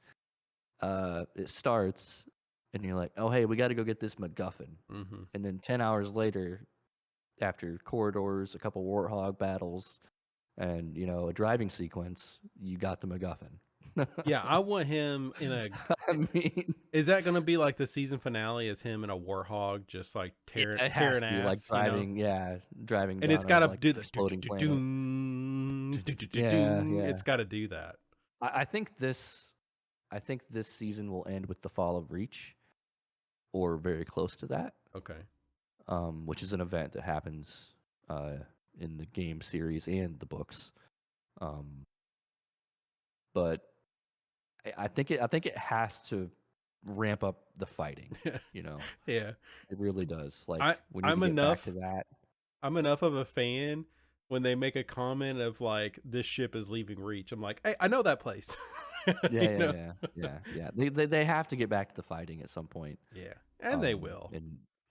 it starts and you're like, oh hey, we got to go get this MacGuffin. And then 10 hours later, after corridors, a couple warthog battles, and a driving sequence, you got the MacGuffin. Yeah, I want him in a I mean, is that going to be like the season finale, is him in a warthog just like tearing ass, like driving, driving, and it's got to like do the exploding planet. It's got to do that. I think this season will end with the fall of Reach, or very close to that. Okay. Which is an event that happens in the game series and the books. But I think it has to ramp up the fighting. Yeah, it really does. Like I'm enough back to that. I'm enough of a fan when they make a comment of like, this ship is leaving Reach. I'm like, hey, I know that place. Yeah. They have to get back to the fighting at some point. Yeah, and they will,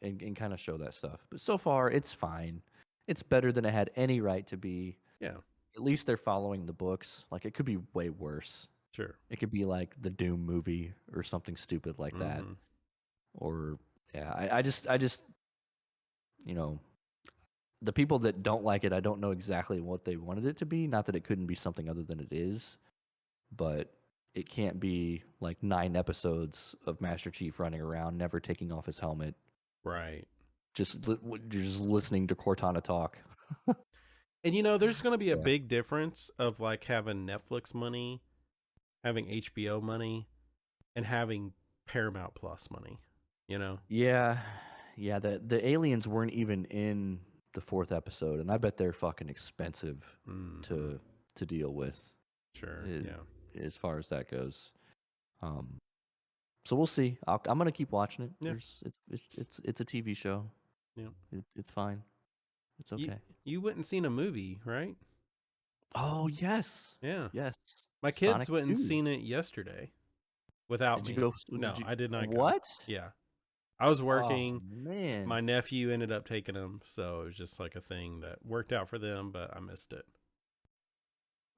and kind of show that stuff. But so far, it's fine. It's better than it had any right to be. Yeah. At least they're following the books. Like it could be way worse. Sure. It could be like the Doom movie or something stupid like that. Or I just the people that don't like it, I don't know exactly what they wanted it to be. Not that it couldn't be something other than it is, but it can't be like 9 episodes of Master Chief running around, never taking off his helmet. Right. You're just listening to Cortana talk. And there's going to be a big difference of like having Netflix money, having HBO money, and having Paramount Plus money. Yeah. Yeah, the aliens weren't even in the fourth episode, and I bet they're fucking expensive Mm-hmm. to deal with, Sure. eh, Yeah. as far as that goes. Um, so we'll see. I'm gonna keep watching it. Yeah. It's a TV show. Yeah. It's fine. It's You okay. you went and seen a movie, right? Oh yes, Yeah. yes. My kids Sonic went and 2. seen it yesterday without Did you me. go? Did No, you? I did not go. What? Yeah. I was Oh working. man. My nephew ended up taking them, so it was just like a thing that worked out for them, but I missed it.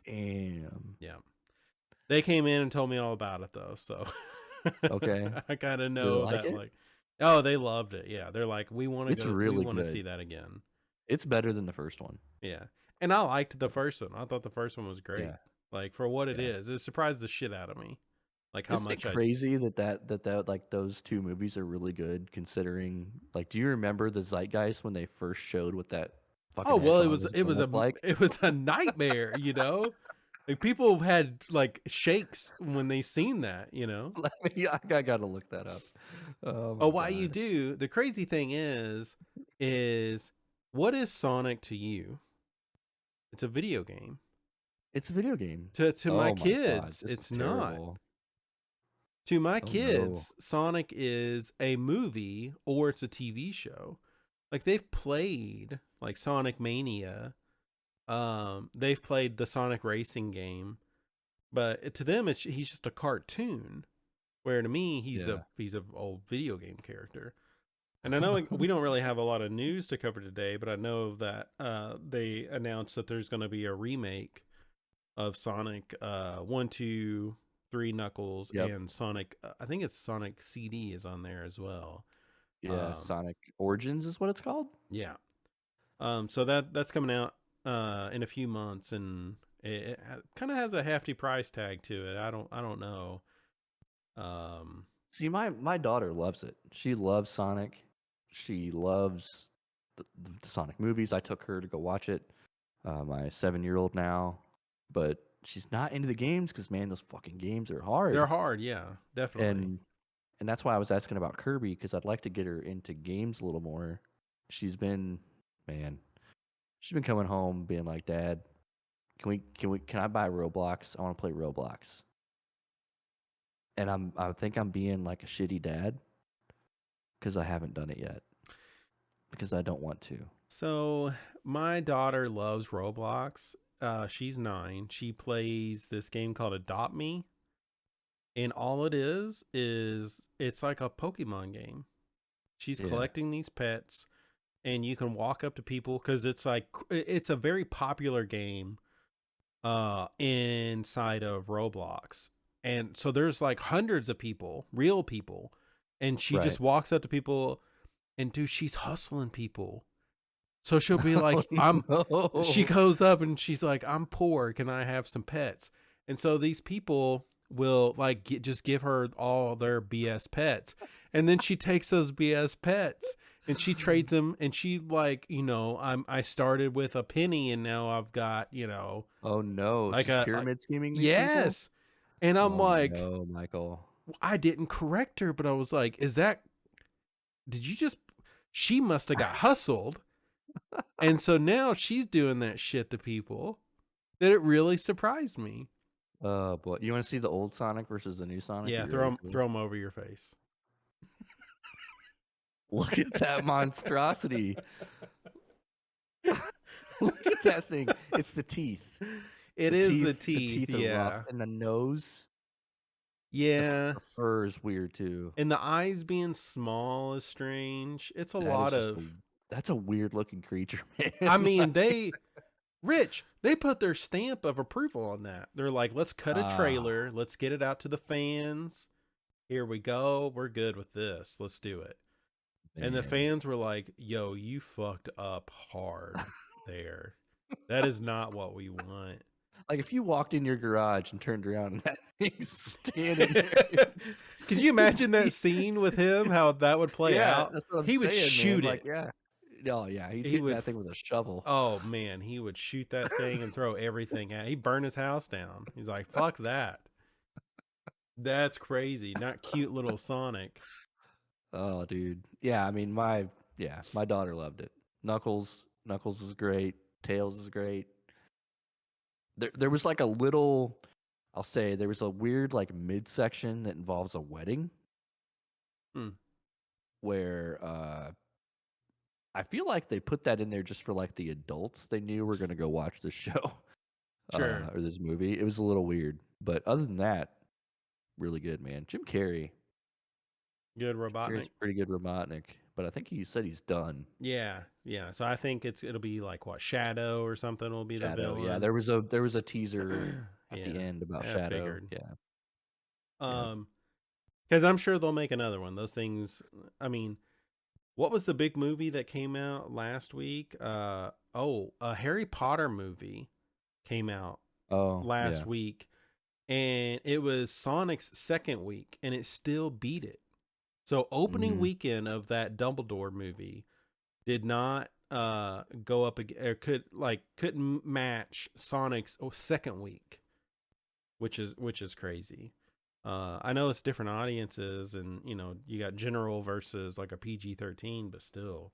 Damn. Yeah. They came in and told me all about it though, so Okay. I kind of Did they know like that it? like oh, they loved it. Yeah. They're like we want to It's go we really want to see good. that again. It's better than the first one. Yeah. And I liked the first one. I thought the first one was great. Yeah. Like for what it Yeah. is. It surprised the shit out of me. Like how Isn't it much I crazy that like those two movies are really good considering like do you remember the zeitgeist when they first showed what that Oh, fucking well, hedgehog was it gonna was look like? it was a nightmare, you know? Like people had like shakes when they seen that, you know? I gotta look that up. Oh Oh, my why you god. do? The crazy thing is what is Sonic to you? It's a video game. It's a video game. To my Oh my god, kids, this is it's not. terrible. To my Oh no. kids, Sonic is a movie or it's a TV show. Like they've played like Sonic Mania. They've played the Sonic Racing game, but to them, he's just a cartoon. Where to me, he's Yeah. a old video game character. And I know we don't really have a lot of news to cover today, but I know that they announced that there's going to be a remake of Sonic 1, 2, 3 Knuckles Yep. and Sonic. I think it's Sonic CD is on there as well. Yeah, Sonic Origins is what it's called? Yeah. So that's coming out in a few months, and it kind of has a hefty price tag to it. I don't know. See, my daughter loves it. She loves Sonic. She loves the Sonic movies. I took her to go watch it. My 7-year-old now, but she's not into the games because man, those fucking games are hard. They're hard, yeah, definitely. And that's why I was asking about Kirby because I'd like to get her into games a little more. She's been, man, she's been coming home being like, Dad, can I buy Roblox? I want to play Roblox. And I think I'm being like a shitty dad because I haven't done it yet because I don't want to. So my daughter loves Roblox. She's 9. She plays this game called Adopt Me, and all it is it's like a Pokemon game. She's collecting these pets, and you can walk up to people because it's a very popular game inside of Roblox. And so there's like hundreds of people, real people, and she just walks up to people, and dude, she's hustling people. So she'll be like, she goes up and she's like, I'm poor. Can I have some pets? And so these people will like just give her all their BS pets. And then she takes those BS pets and she trades them. And she like, I started with a penny and now I've got, Oh no, like she's pyramid scheming these people? yes. And I'm like, no, Michael. I didn't correct her, but I was like, she must have got hustled. And so now she's doing that shit to people that it really surprised me. Oh boy, you want to see the old Sonic versus the new Sonic? Yeah, throw them over your face. Look at that monstrosity. Look at that thing. It's the teeth. It is the teeth. The teeth are rough. And the nose. Yeah. The fur is weird too. And the eyes being small is strange. It's that's a weird looking creature, man. I mean, they put their stamp of approval on that. They're like, let's cut a trailer. Let's get it out to the fans. Here we go. We're good with this. Let's do it. Man. And the fans were like, yo, you fucked up hard there. That is not what we want. Like if you walked in your garage and turned around and that thing's standing there. Can you imagine that scene with him? How that would play out? That's what I'm he would saying, shoot man. it. Like, yeah. Oh yeah, he'd hit that thing with a shovel. Oh man, he would shoot that thing and throw everything at. He'd burn his house down. He's like, fuck that. That's crazy. Not cute little Sonic. Oh, dude. Yeah, I mean, my daughter loved it. Knuckles is great. Tails is great. There was like a little, I'll say, there was a weird like midsection that involves a wedding Hmm. where I feel like they put that in there just for like the adults they knew were gonna go watch this show Sure. or this movie. It was a little weird, but other than that, really good, man. Good Jim Carrey's Robotnik. pretty good Robotnik, but I think he said he's done. Yeah, yeah. So I think it'll be like what, Shadow or something will be the Shadow, yeah. villain. There was a teaser at the Yeah, end about I Shadow. figured. Yeah, yeah. Um, because I'm sure they'll make another one. Those things. I mean, what was the big movie that came out last week? A Harry Potter movie came out Oh, last yeah. week, and it was Sonic's second week, and it still beat it. So opening Mm, weekend of that Dumbledore movie did not go up or couldn't match Sonic's second week, which is crazy. I know it's different audiences, and you got general versus like a PG-13, but still,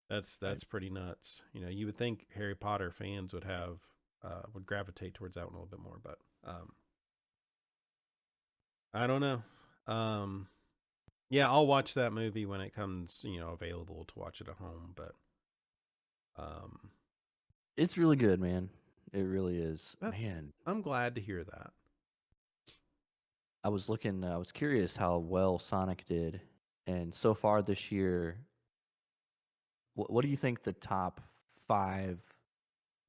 right. that's pretty nuts. You would think Harry Potter fans would gravitate towards that one a little bit more, but I don't know. Um, yeah, I'll watch that movie when it comes, available to watch it at home. But um, It's really good, man. It really is. that's Man, I'm glad to hear that. I was curious how well Sonic did. And so far this year, what do you think the top 5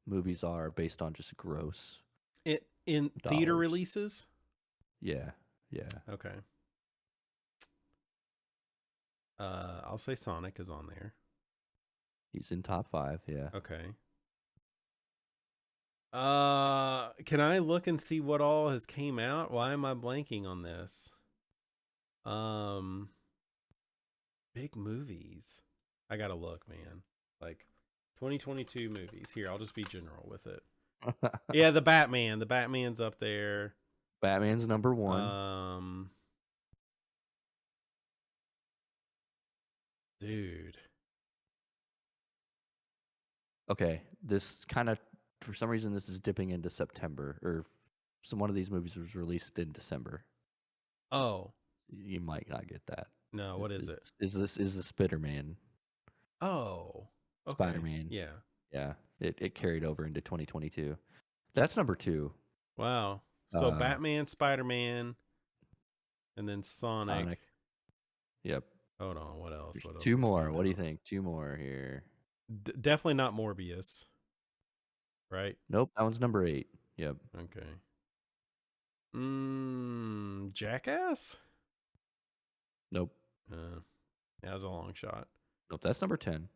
movies are based on just gross It in theater dollars? releases. Yeah, yeah. Okay. I'll say Sonic is on there. He's in top 5, yeah. Okay. Can I look and see what all has came out? Why am I blanking on this? Um, big movies. I gotta look, man. Like 2022 movies. Here, I'll just be general with it. Yeah, the Batman. The Batman's up there. Batman's number 1. Um, dude. Okay, this kind of for some reason this is dipping into September or some one of these movies was released in December. Oh You might not get that. no, what is it? Is the Spider-Man Oh, okay. Spider-Man? Yeah. Yeah, it carried over into 2022. That's number 2. Wow. So Uh, Batman, Spider Man, and then Sonic. Sonic. Yep. Hold on. What else? There's What else 2 has more. came What do you out? think? 2 more here. Definitely not Morbius, right? Nope, that one's number 8. Yep. Okay. Jackass. Nope. Uh, that was a long shot. Nope, that's number 10.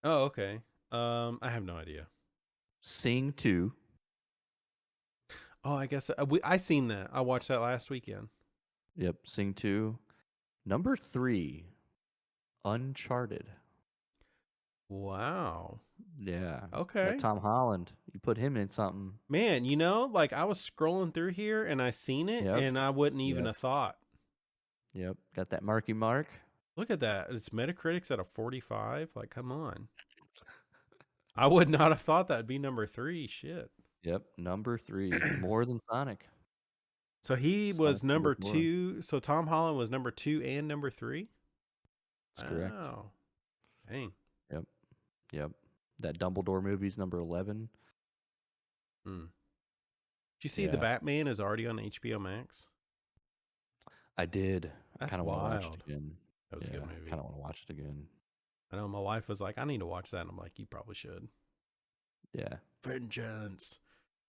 Oh, okay. I have no idea. Sing 2. Oh, I guess I seen that. I watched that last weekend. Yep, Sing 2. Number 3, Uncharted. Wow. Yeah. That Okay. Tom Holland. You put him in something. Man, like I was scrolling through here and I seen it Yep. and I wouldn't even Yep. have thought. Yep. Got that Marky Mark. Look at that. It's Metacritic's at a 45. Like, come on. I would not have thought that'd be number 3. Shit. Yep. Number 3. More than Sonic. So he was Sonic's number number 4. 2. So Tom Holland was number 2 and number 3. That's correct. Wow. Dang. Yep. Yep. That Dumbledore movie's number 11. Hmm. Did you see the Yeah. Batman is already on HBO Max? I did. I That's kind of want to watch it wild. again. That was a Yeah. good I movie. kind of want to watch it again. I know my wife was like, I need to watch that. And I'm like, you probably should. Yeah. Vengeance.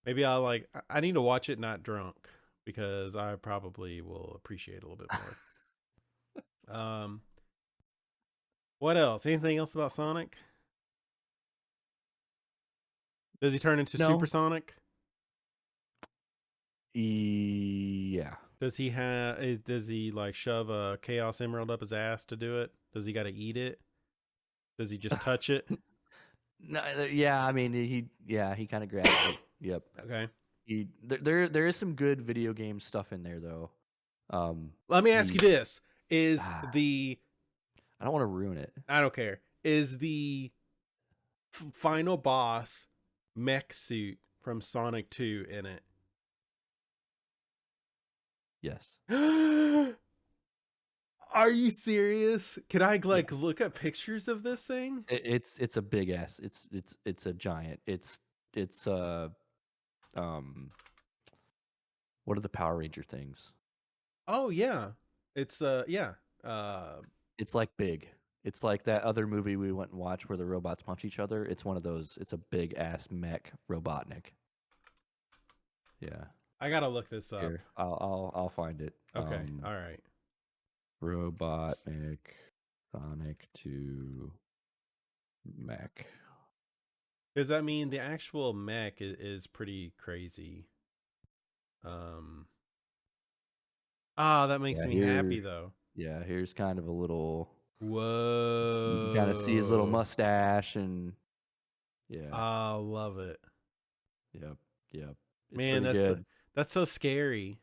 Maybe I need to watch it not drunk because I probably will appreciate it a little bit more. What else? Anything else about Sonic? Does he turn into No. Supersonic? Yeah. Does he does he like shove a Chaos Emerald up his ass to do it? Does he got to eat it? Does he just touch it? No, yeah, I mean he kind of grabs it. Yep. Okay. There is some good video game stuff in there though. Let me ask He you this. Is Ah, the I don't want to ruin it. I don't care. Is the final boss mech suit from Sonic 2 in Yes. it? Are you serious? Can I like look at pictures of this thing? It's a big ass. It's a giant. It's um what are the Power Ranger things? Oh yeah. It's yeah. Uh It's like big. It's like that other movie we went and watched where the robots punch each other. It's one of those. It's a big ass mech Robotnik. Yeah. I got to look this up. Here, I'll find it. Okay. All right. Robotnik Sonic 2 mech. Does that mean the actual mech is pretty crazy? Um that makes Yeah, me happy here. though. Yeah, here's kind of a little. You can kind of see his little Whoa. mustache and yeah. I love it. Yep. Yep. It's Man, pretty good. that's so scary.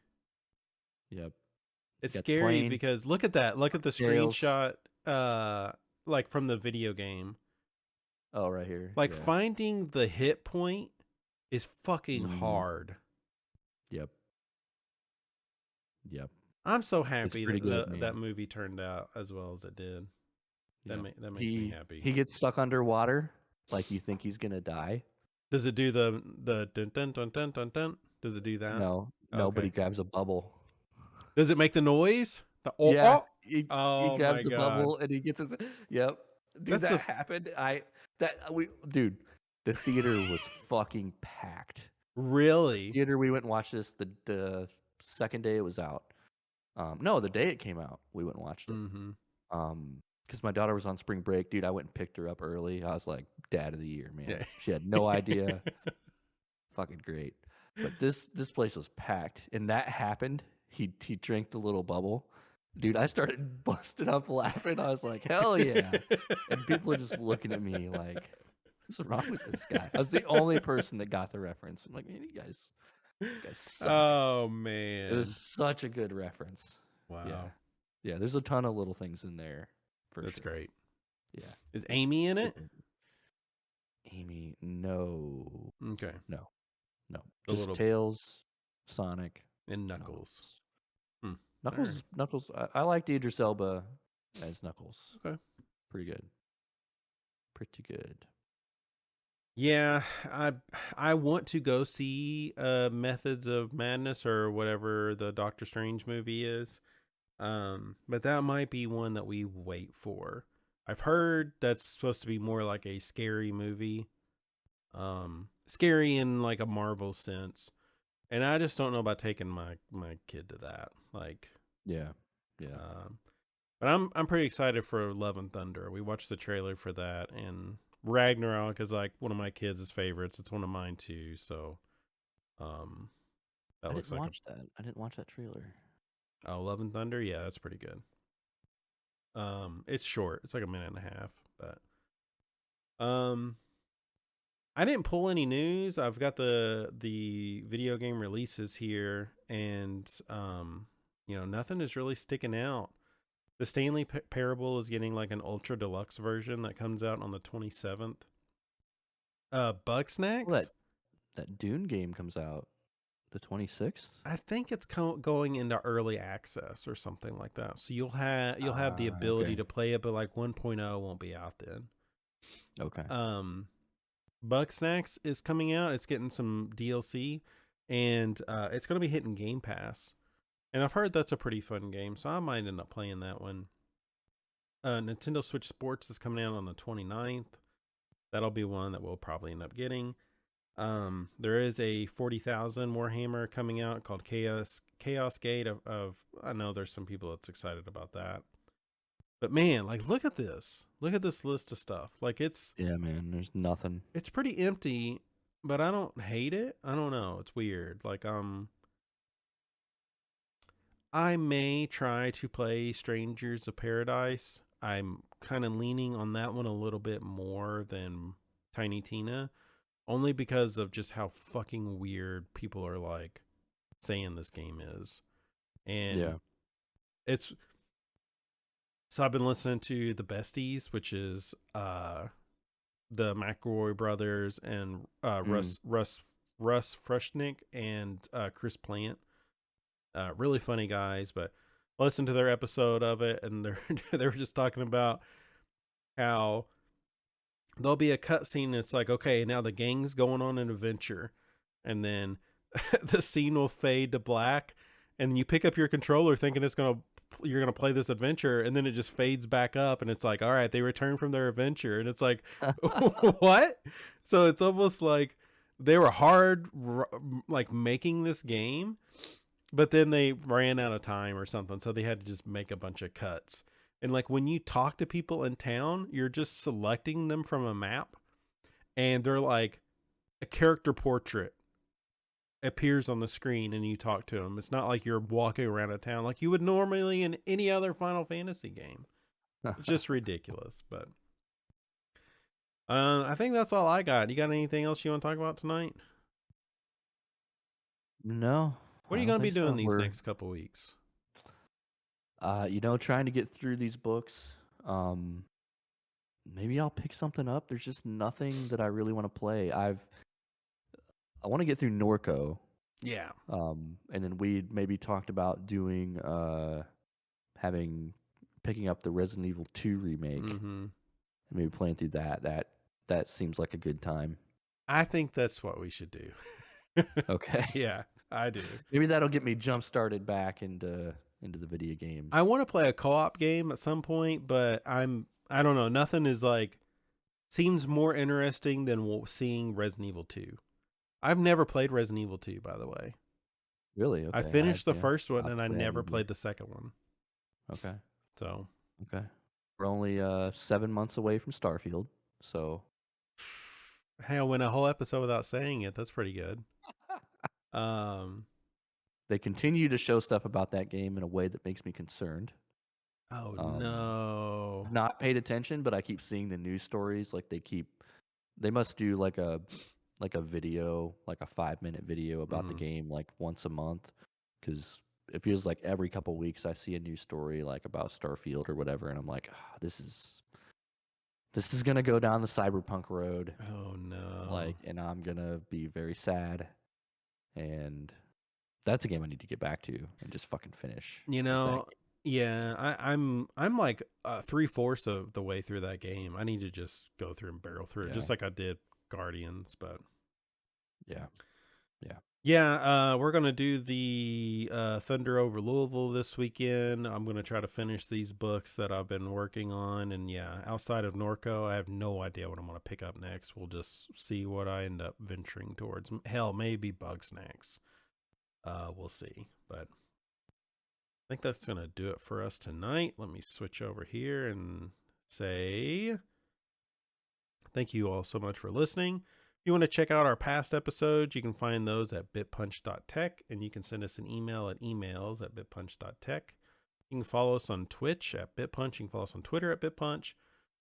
Yep. It's Got the scary plane, because look at that. Look at the tails. screenshot like from the video game. Oh, right here. Like Yeah. finding the hit point is fucking Hmm. hard. Yep. Yep. I'm so It's happy pretty that good, that man. movie turned out as well as it did. Yep. That makes me happy. He gets stuck underwater, like you think he's gonna die. Does it do the dun dun dun dun dun dun? Does it do that? No, nobody Okay. grabs a bubble. Does it make the noise? The oh Yeah, oh. he Oh grabs my the god. bubble and he gets his. Yep, dude, That's the that happened. Dude, the theater was fucking packed. really. Theater we went and watched this the second day it was out. No, the day it came out, we went and watched it. Mhm. Because my daughter was on spring break, dude. I went and picked her up early. I was like, dad of the year, man. Yeah. She had no idea. Fucking great. But this place was packed, and that happened. He drank the little bubble, dude. I started busting up laughing. I was like, hell yeah! And people are just looking at me like, what's wrong with this guy? I was the only person that got the reference. I'm like, man, you guys suck. Oh It was man. such a good reference. Yeah, Wow. yeah. There's a ton of little things in there for That's sure. great. Yeah. Is Amy in it? Super. Amy, no, Okay. no, no. The Just little Tails, Sonic, and Knuckles. Knuckles. Hmm. All Knuckles, right. Knuckles. I like Idris Elba as Knuckles. Okay. Pretty good. Pretty good. Yeah, I want to go see Methods of Madness or whatever the Doctor Strange movie is. But that might be one that we wait for. I've heard that's supposed to be more like a scary movie. Scary in like a Marvel sense. And I just don't know about taking my kid to that. Like Yeah. Yeah. but I'm pretty excited for Love and Thunder. We watched the trailer for that, and Ragnarok is like one of my kids' favorites. It's one of mine too. So, that I looks didn't like watch that. I didn't watch that trailer. Love and Thunder. Yeah, that's pretty good. It's short. It's like a minute and a half, but I didn't pull any news. I've got the video game releases here, and nothing is really sticking out. The Stanley Parable is getting like an ultra deluxe version that comes out on the 27th. Bug Well, Snacks. that Dune game comes out the 26th. I think it's going into early access or something like that. So you'll have the ability Okay. to play it, but like 1.0 won't be out then. Okay. Bug Snacks is coming out. It's getting some DLC, and it's going to be hitting Game Pass. And I've heard that's a pretty fun game, so I might end up playing that one. Nintendo Switch Sports is coming out on the 29th. That'll be one that we'll probably end up getting. There is a 40,000 Warhammer coming out called Chaos Gate of I know there's some people that's excited about that. But man, like look at this. Look at this list of stuff. Like Yeah, man. There's nothing. it's pretty empty, but I don't hate it. I don't know. It's weird. Like I may try to play Strangers of Paradise. I'm kind of leaning on that one a little bit more than Tiny Tina, only because of just how fucking weird people are like saying this game is. Yeah. And it's So I've been listening to the Besties, which is the McElroy brothers and Russ Frushnick and Chris Plant. Really funny guys, but listen to their episode of it, and they were just talking about how there'll be a cutscene. It's like, okay, now the gang's going on an adventure, and then the scene will fade to black, and you pick up your controller thinking you're gonna play this adventure, and then it just fades back up, and it's like, all right, they return from their adventure, and it's like, what? So it's almost like they were like making this game, but then they ran out of time or something, so they had to just make a bunch of cuts. And like when you talk to people in town, you're just selecting them from a map, and they're like a character portrait appears on the screen and you talk to them. It's not like you're walking around a town like you would normally in any other Final Fantasy game. It's just ridiculous. But I think that's all I got. You got anything else you want to talk about tonight? No. What are you going to be doing these next couple weeks? Trying to get through these books. Maybe I'll pick something up. There's just nothing that I really want to play. I want to get through Norco. Yeah. And then we maybe talked about doing picking up the Resident Evil 2 remake. Mm-hmm. And maybe playing through that. That seems like a good time. I think that's what we should do. Okay. Yeah, I do. Maybe that'll get me jump started back into the video games. I want to play a co-op game at some point, but I don't know. Nothing is like seems more interesting than seeing Resident Evil 2. I've never played Resident Evil 2, by the way. Really? Okay. I finished the first one, and I never played the second one. Okay. So. Okay. We're only 7 months away from Starfield, so. Hey, I went a whole episode without saying it. That's pretty good. They continue to show stuff about that game in a way that makes me concerned. Oh, no. I've not paid attention, but I keep seeing the news stories. Like they must do like a video, like a 5-minute video about the game like once a month, because it feels like every couple of weeks I see a news story like about Starfield or whatever, and I'm like, this is gonna go down the cyberpunk road. Oh no! Like, and I'm gonna be very sad, and that's a game I need to get back to and just fucking finish. Yeah, I'm like 3/4 of the way through that game. I need to just go through and barrel through it, just like I did Guardians, but. Yeah, we're going to do the Thunder over Louisville this weekend. I'm going to try to finish these books that I've been working on. And yeah, outside of Norco, I have no idea what I'm going to pick up next. We'll just see what I end up venturing towards. Hell, maybe Bugsnax. We'll see. But I think that's going to do it for us tonight. Let me switch over here and say thank you all so much for listening. If you want to check out our past episodes, you can find those at bitpunch.tech, and you can send us an email at emails@bitpunch.tech. You can follow us on Twitch at BitPunch. You can follow us on Twitter at BitPunch.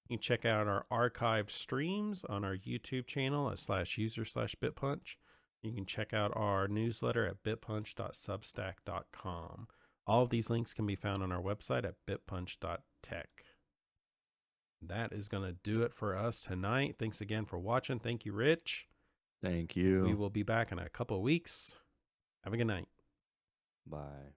You can check out our archived streams on our YouTube channel at /user/BitPunch. You can check out our newsletter at bitpunch.substack.com. All of these links can be found on our website at bitpunch.tech. That is going to do it for us tonight. Thanks again for watching. Thank you, Rich. Thank you. We will be back in a couple of weeks. Have a good night. Bye.